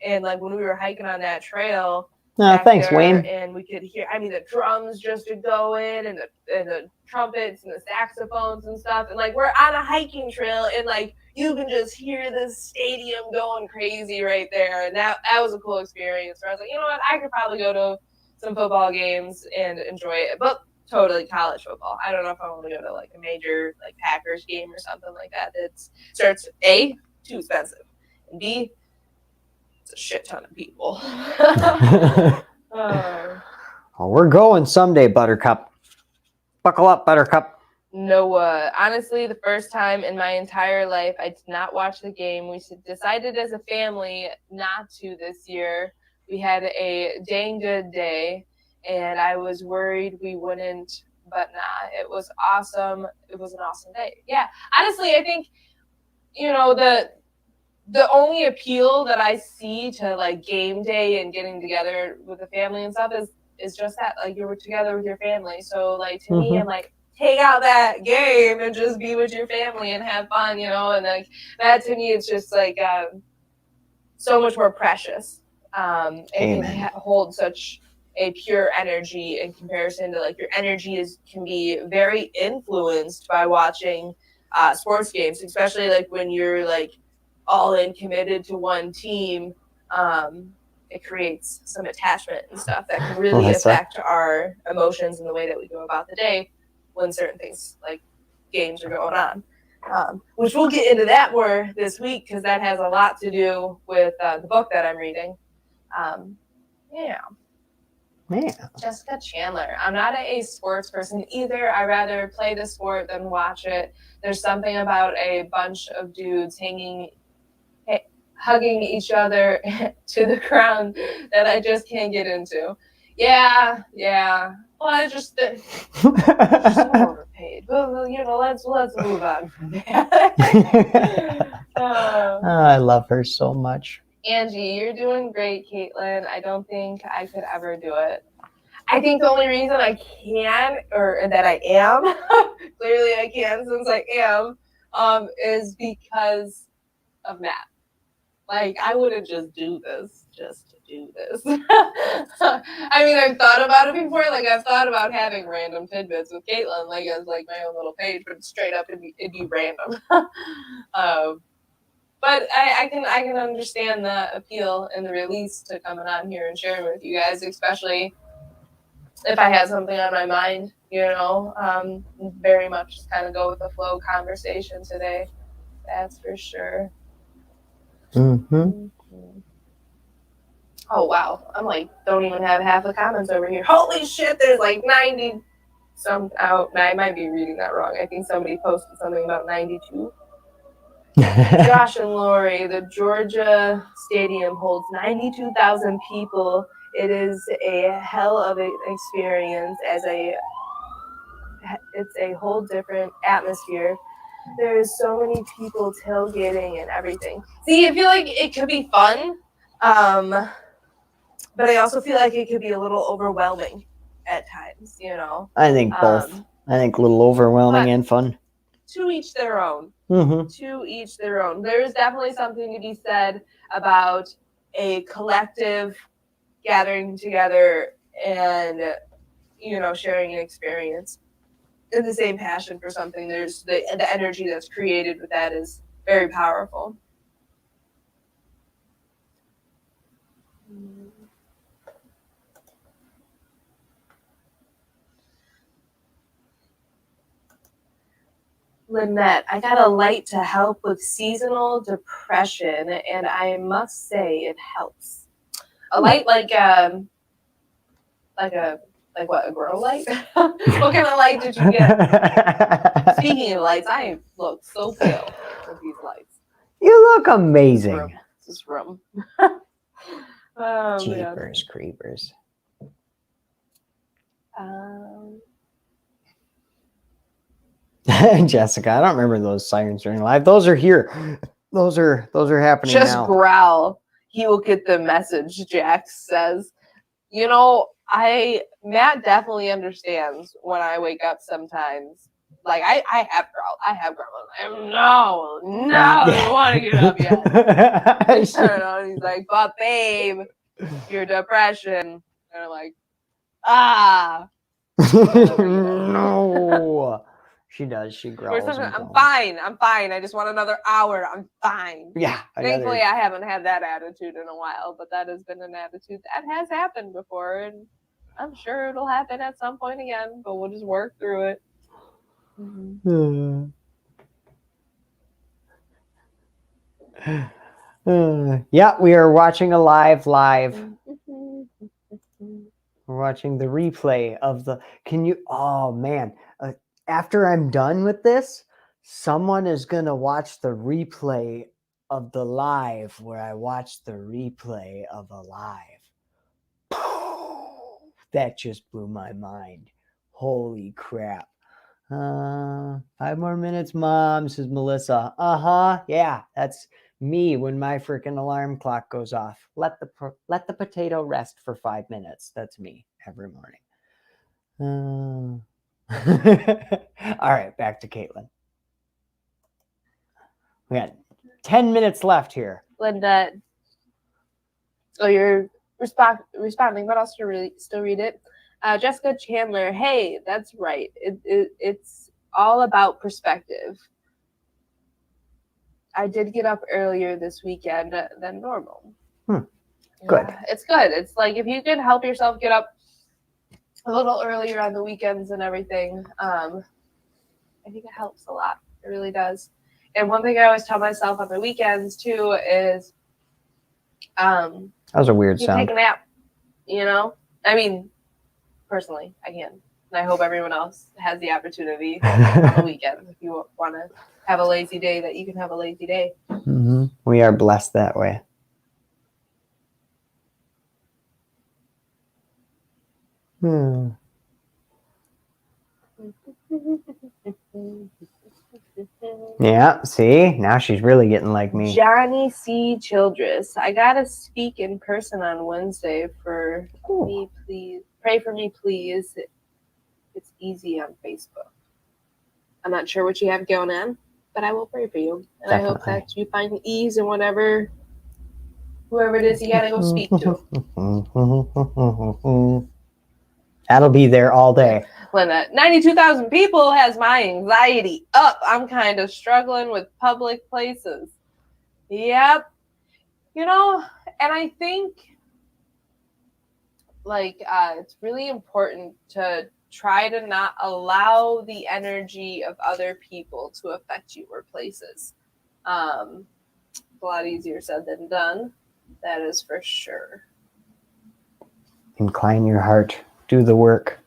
And like when we were hiking on that trail, thanks, there, Wayne. and we could hear, the drums just going, and the trumpets and the saxophones and stuff, and like we're on a hiking trail, and like you can just hear this stadium going crazy right there, and that was a cool experience. Where I was like, you know what, I could probably go to some football games and enjoy it, but totally college football. I don't know if I want to go to like a major like Packers game or something like that. That starts A, too expensive, and B, a shit ton of people. Well, we're going someday, Buttercup. Buckle up, Buttercup. No, honestly, the first time in my entire life I did not watch the game. We decided as a family not to this year. We had a dang good day, and I was worried we wouldn't, but nah, it was awesome. It was an awesome day. Yeah, honestly, I think, the only appeal that I see to like game day and getting together with the family and stuff is just that, like, you're together with your family. So like to me, I'm like, take out that game and just be with your family and have fun, and like that to me, it's just like so much more precious. It can hold such a pure energy in comparison to like your energy can be very influenced by watching sports games, especially like when you're like all in committed to one team. It creates some attachment and stuff that can really affect our emotions and the way that we go about the day when certain things like games are going on. Which we'll get into that more this week because that has a lot to do with the book that I'm reading. Yeah. Jessica Chandler. I'm not a sports person either. I rather play the sport than watch it. There's something about a bunch of dudes hugging each other to the ground that I just can't get into. Yeah. Well, I just so overpaid. But let's move on from that. I love her so much. Angie, you're doing great, Caitlin. I don't think I could ever do it. I think the only reason I can, or that I am, clearly I can since I am, is because of Matt. Like, I wouldn't just do this just to do this. I mean, I've thought about it before. Like, I've thought about having random tidbits with Caitlin, like, as, like, my own little page, but straight up, it'd be random. But I can understand the appeal and the release to coming on here and sharing with you guys, especially if I had something on my mind, very much just kind of go with the flow conversation today. That's for sure. Mm-hmm. Oh, wow. I'm like, don't even have half the comments over here. Holy shit, there's like 90 some out. I might be reading that wrong. I think somebody posted something about 92. Josh and Lori, the Georgia Stadium holds 92,000 people. it is a hell of an experience. It's a whole different atmosphere. There's so many people tailgating and everything. See, I feel like it could be fun, but I also feel like it could be a little overwhelming at times, you know. I think both. I think a little overwhelming and fun. To each their own. Mm-hmm. To each their own. There is definitely something to be said about a collective gathering together and, you know, sharing an experience and the same passion for something. There's the energy that's created with that is very powerful. Lynette, I got a light to help with seasonal depression, and I must say it helps. A light like what, a grow light? What kind of light did you get? Speaking of lights, I look so pale with these lights. You look amazing. This room. Oh, Jeepers creepers. Jessica, I don't remember those sirens during live. Those are here. Those are happening just now. Just growl. He will get the message. Jax says, you know, Matt definitely understands when I wake up sometimes. Like I have growled. I have growled. No, I don't want to get up yet. I don't know. He's like, but babe, your depression. And I'm like, no. She does. She growls. I'm fine. I just want another hour. I'm fine. Yeah. Thankfully, I haven't had that attitude in a while, but that has been an attitude that has happened before, and I'm sure it'll happen at some point again, but we'll just work through it. Mm-hmm. Yeah, we are watching a live. We're watching the replay of the, oh man, after I'm done with this, someone is going to watch the replay of the live where I watched the replay of a live. That just blew my mind. Holy crap. 5 more minutes, Mom, says Melissa. Yeah, that's me when my freaking alarm clock goes off. Let the potato rest for 5 minutes. That's me every morning. All right, back to Caitlin. We got 10 minutes left here. Linda, you're responding, but I'll still read it. Jessica Chandler, hey, that's right. It's all about perspective. I did get up earlier this weekend than normal. Good. Yeah, it's good. It's like if you can help yourself get up a little earlier on the weekends and everything, I think it helps a lot. It really does. And one thing I always tell myself on the weekends too is, that was a weird sound. Take a nap. You know, I mean, personally, I can. And I hope everyone else has the opportunity on the weekend. If you want to have a lazy day, that you can have a lazy day. Mm-hmm. We are blessed that way. Yeah, see? Now she's really getting like me. Johnny C. Childress. I got to speak in person on Wednesday for me, please. Pray for me, please. It's easy on Facebook. I'm not sure what you have going on, but I will pray for you. And definitely. I hope that you find ease in whoever it is you got to go speak to. That'll be there all day. When 92,000 people has my anxiety up. I'm kind of struggling with public places. Yep. You know, and I think it's really important to try to not allow the energy of other people to affect you or places. A lot easier said than done. That is for sure. Incline your heart. Do the work.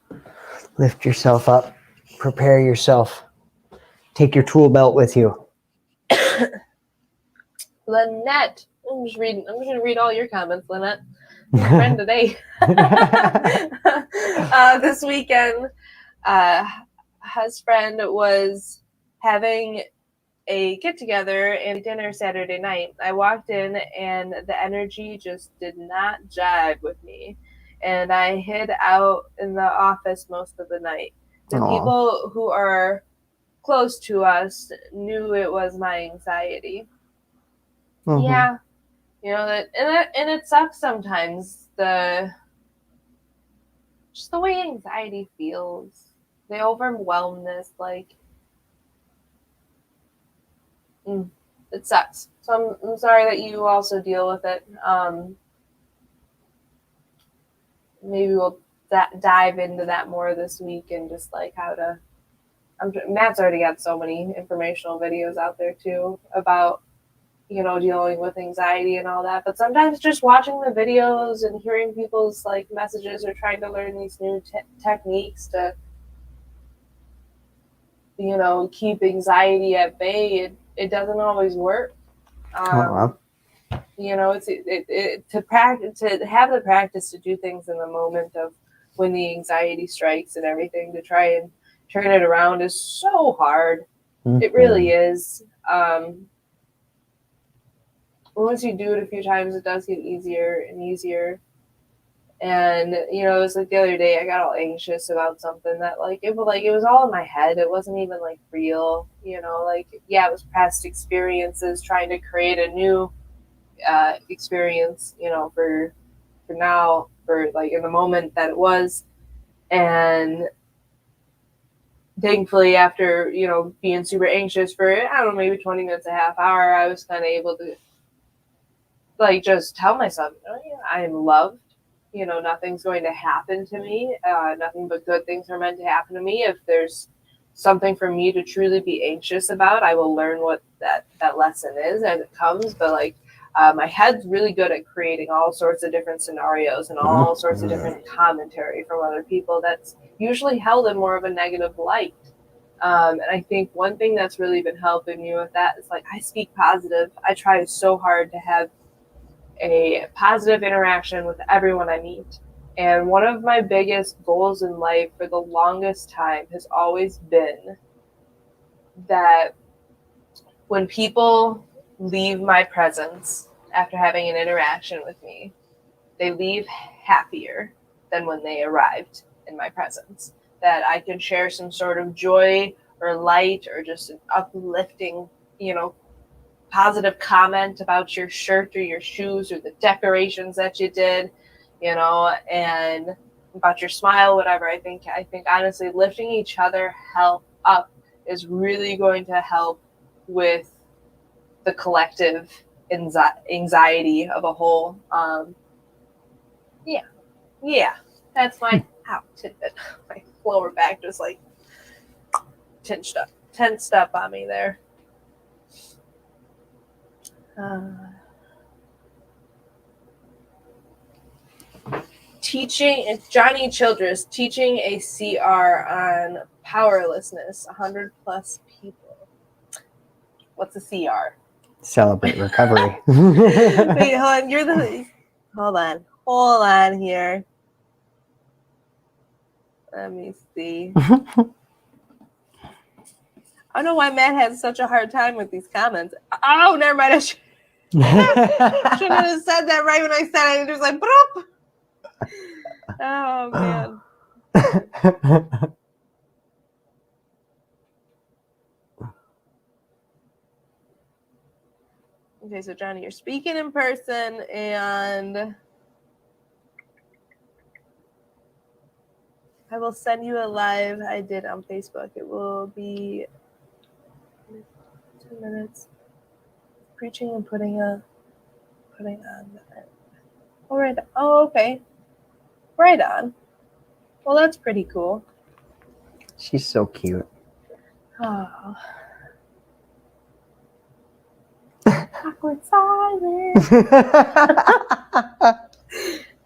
Lift yourself up. Prepare yourself. Take your tool belt with you. Lynette. I'm just going to read all your comments, Lynette. Your friend today. This weekend, his friend was having a get together and dinner Saturday night. I walked in and the energy just did not jive with me. And I hid out in the office most of the night. The people who are close to us knew it was my anxiety. Mm-hmm. Yeah. You know, and it sucks sometimes, just the way anxiety feels, the overwhelmness, like, it sucks. So I'm sorry that you also deal with it. Maybe we'll dive into that more this week and just like how to. Matt's already got so many informational videos out there too about, you know, dealing with anxiety and all that. But sometimes just watching the videos and hearing people's like messages or trying to learn these new techniques to, you know, keep anxiety at bay, it doesn't always work. You know, to practice, to have the practice to do things in the moment of when the anxiety strikes and everything, to try and turn it around is so hard. Mm-hmm. It really is. Once you do it a few times, it does get easier and easier. And, you know, it was like the other day I got all anxious about something that it was all in my head. It wasn't even like real, you know, like, yeah, it was past experiences trying to create a new experience, you know, for now, for like in the moment that it was. And thankfully, after, you know, being super anxious for, I don't know, maybe 20 minutes, a half hour, I was kind of able to like just tell myself, oh, yeah, I am loved. You know, nothing's going to happen to me. Nothing but good things are meant to happen to me. If there's something for me to truly be anxious about, I will learn what that lesson is as it comes. But like, my head's really good at creating all sorts of different scenarios and all sorts of different commentary from other people that's usually held in more of a negative light. And I think one thing that's really been helping me with that is like, I speak positive. I try so hard to have a positive interaction with everyone I meet. And one of my biggest goals in life for the longest time has always been that when people leave my presence after having an interaction with me, they leave happier than when they arrived in my presence. That I can share some sort of joy or light or just an uplifting, you know, positive comment about your shirt or your shoes or the decorations that you did, you know, and about your smile, whatever. I think honestly lifting each other up is really going to help with the collective anxiety of a whole. Yeah, that's my tidbit. My lower back just like tensed up on me there. Teaching Johnny Childress teaching a CR on powerlessness, 100 plus people. What's a CR? Celebrate recovery. Wait, hold on. Hold on here. Let me see. I don't know why Matt has such a hard time with these comments. Oh, never mind. I shouldn't have said that right when I said it. It was like, broop. Oh, man. Okay, so Johnny, you're speaking in person, and I will send you a live I did on Facebook. It will be 2 minutes. Preaching and putting on. All right. Oh, okay. Right on. Well, that's pretty cool. She's so cute. Oh. Awkward silence.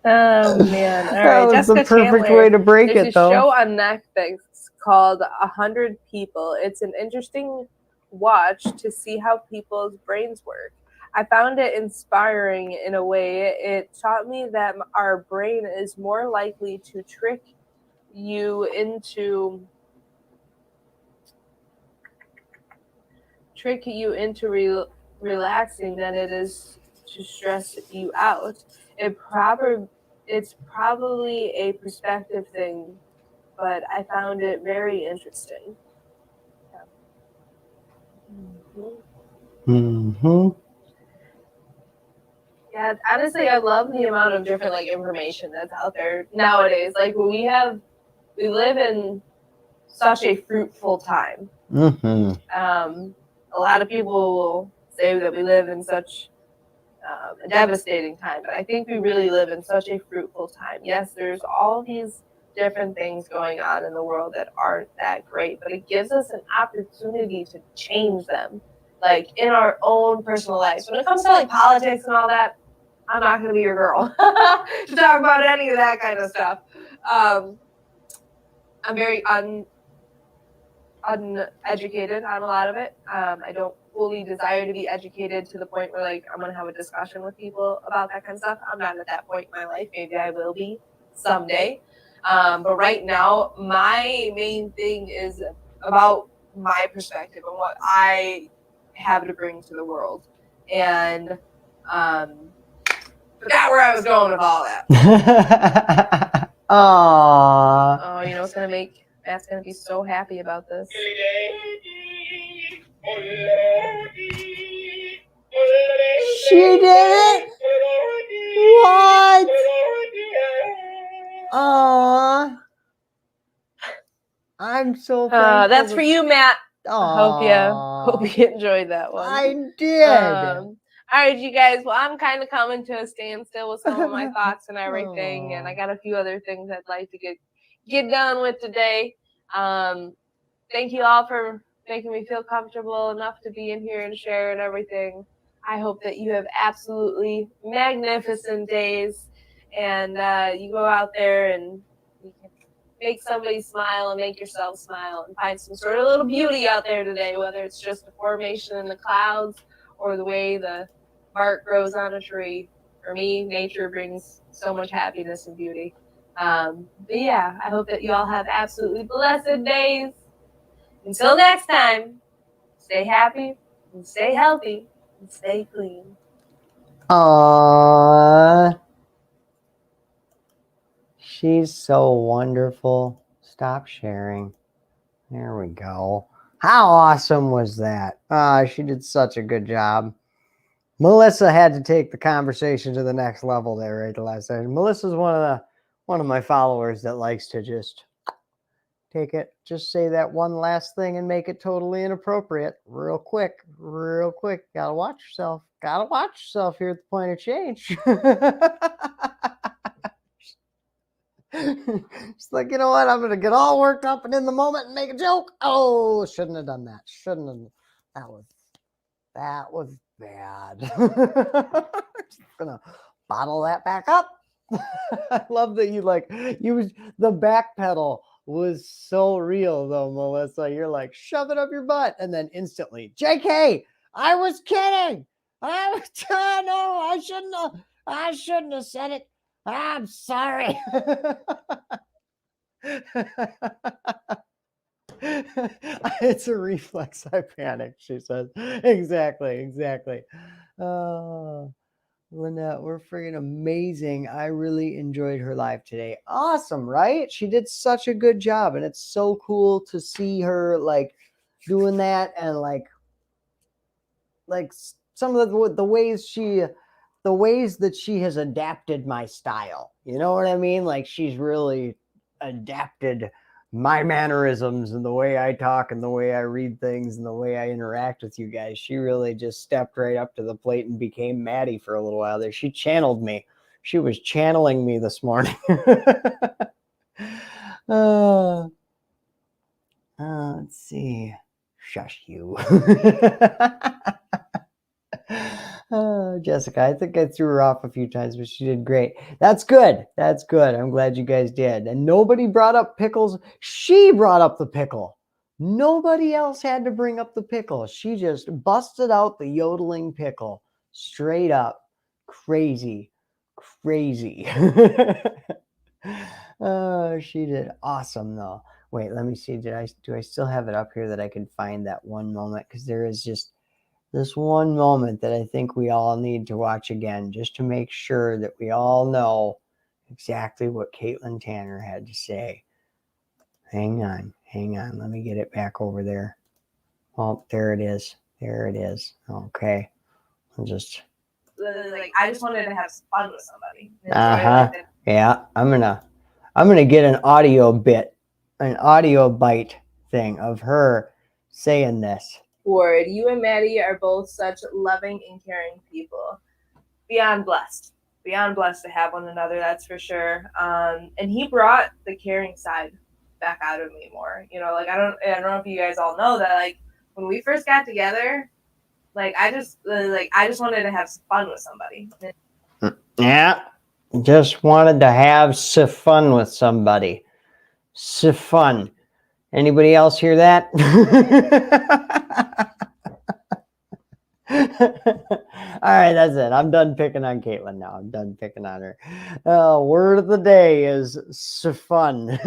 Oh man! All right, that was Jessica the perfect Chandler, way to break it, though. There's a show on Netflix called 100 People. It's an interesting watch to see how people's brains work. I found it inspiring in a way. It taught me that our brain is more likely to you into trick you into relaxing than it is to stress you out. It's probably a perspective thing, but I found it very interesting. Mm-hmm. Yeah, honestly, I love the amount of different like information that's out there nowadays. Like we live in such a fruitful time. Mm-hmm. A lot of people will say that we live in such a devastating time, but I think we really live in such a fruitful time. Yes, there's all these different things going on in the world that aren't that great, but it gives us an opportunity to change them, like in our own personal lives. When it comes to like politics and all that, I'm not going to be your girl to talk about any of that kind of stuff. I'm very uneducated on a lot of it. I don't fully desire to be educated to the point where like I'm gonna have a discussion with people about that kind of stuff. I'm not at that point in my life. Maybe I will be someday. But right now, my main thing is about my perspective and what I have to bring to the world. And forgot where I was going with all that. Aww. Oh, you know what's gonna make Matt's gonna be so happy about this. She did it! What? Aww. I'm so thankful. That's for you, Matt. Aww. Hope you enjoyed that one. I did. All right, you guys. Well, I'm kind of coming to a standstill with some of my thoughts and everything, and I got a few other things I'd like to get done with today. Thank you all for making me feel comfortable enough to be in here and share and everything. I hope that you have absolutely magnificent days, and you go out there and you can make somebody smile and make yourself smile and find some sort of little beauty out there today, whether it's just a formation in the clouds or the way the bark grows on a tree. For me, nature brings so much happiness and beauty. But yeah, I hope that you all have absolutely blessed days. Until next time, stay happy and stay healthy and stay clean. Aww. She's so wonderful. Stop sharing. There we go. How awesome was that? She did such a good job. Melissa had to take the conversation to the next level there right the last second. Melissa's one of my followers that likes to just take it, just say that one last thing and make it totally inappropriate real quick. Gotta watch yourself. Gotta watch yourself here at the Point of Change. She's like, you know what? I'm gonna get all worked up and in the moment and make a joke. Oh, shouldn't have done that. Shouldn't have. That was bad. Just gonna bottle that back up. I love that the back pedal was so real though, Melissa. You're like, shove it up your butt, and then instantly, JK, I was kidding. No, I shouldn't have said it. I'm sorry. It's a reflex. I panicked, she says. Exactly. Lynette, we're freaking amazing. I really enjoyed her live today. Awesome, right? She did such a good job, and it's so cool to see her like doing that, and like some of the ways that she has adapted my style. You know what I mean? Like she's really adapted my mannerisms and the way I talk and the way I read things and the way I interact with you guys. She really just stepped right up to the plate and became Matty for a little while there. She channeled me. She was channeling me this morning. Let's see. Shush you. Jessica, I think I threw her off a few times, but she did great. That's good. I'm glad you guys did. And nobody brought up pickles. She brought up the pickle. Nobody else had to bring up the pickle. She just busted out the yodeling pickle. Straight up crazy. Oh, she did awesome though. Wait, let me see. Do I still have it up here that I can find that one moment? Because there is just this one moment that I think we all need to watch again, just to make sure that we all know exactly what Caitlin Tanner had to say. Hang on. Let me get it back over there. Oh, there it is. Okay. I just wanted to have some fun with somebody. Yeah, I'm gonna get an audio bite thing of her saying this. Ward, you and Matty are both such loving and caring people. Beyond blessed to have one another, that's for sure. And he brought the caring side back out of me more. You know, like I don't know if you guys all know that, like when we first got together, like I just wanted to have some fun with somebody. Yeah, just wanted to have some fun with somebody. Some fun. Anybody else hear that? All right, that's it. I'm done picking on Caitlin now. I'm done picking on her. Word of the day is fun.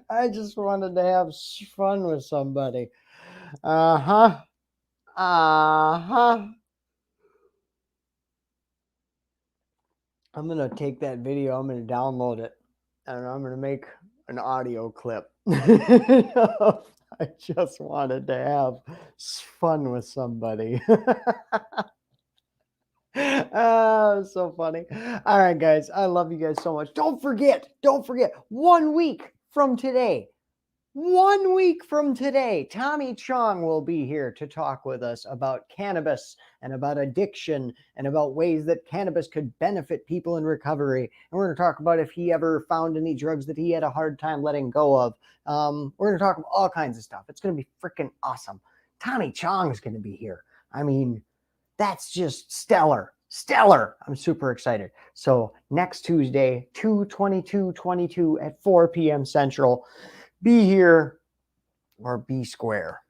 I just wanted to have fun with somebody. I'm going to take that video. I'm going to download it. And I'm going to make an audio clip. I just wanted to have fun with somebody. Oh, so funny. All right, guys. I love you guys so much. Don't forget, 1 week from today, Tommy Chong will be here to talk with us about cannabis and about addiction and about ways that cannabis could benefit people in recovery. And we're going to talk about if he ever found any drugs that he had a hard time letting go of. We're going to talk about all kinds of stuff. It's going to be freaking awesome. Tommy Chong is going to be here. I mean, that's just stellar. I'm super excited. So next Tuesday, 2/22/22 at 4 p.m. Central. Be here or be square.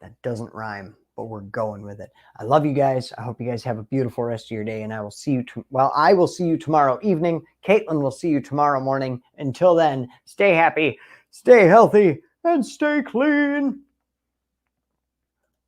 That doesn't rhyme, but we're going with it. I love you guys. I hope you guys have a beautiful rest of your day, and I will see you. I will see you tomorrow evening. Caitlin will see you tomorrow morning. Until then, stay happy, stay healthy, and stay clean.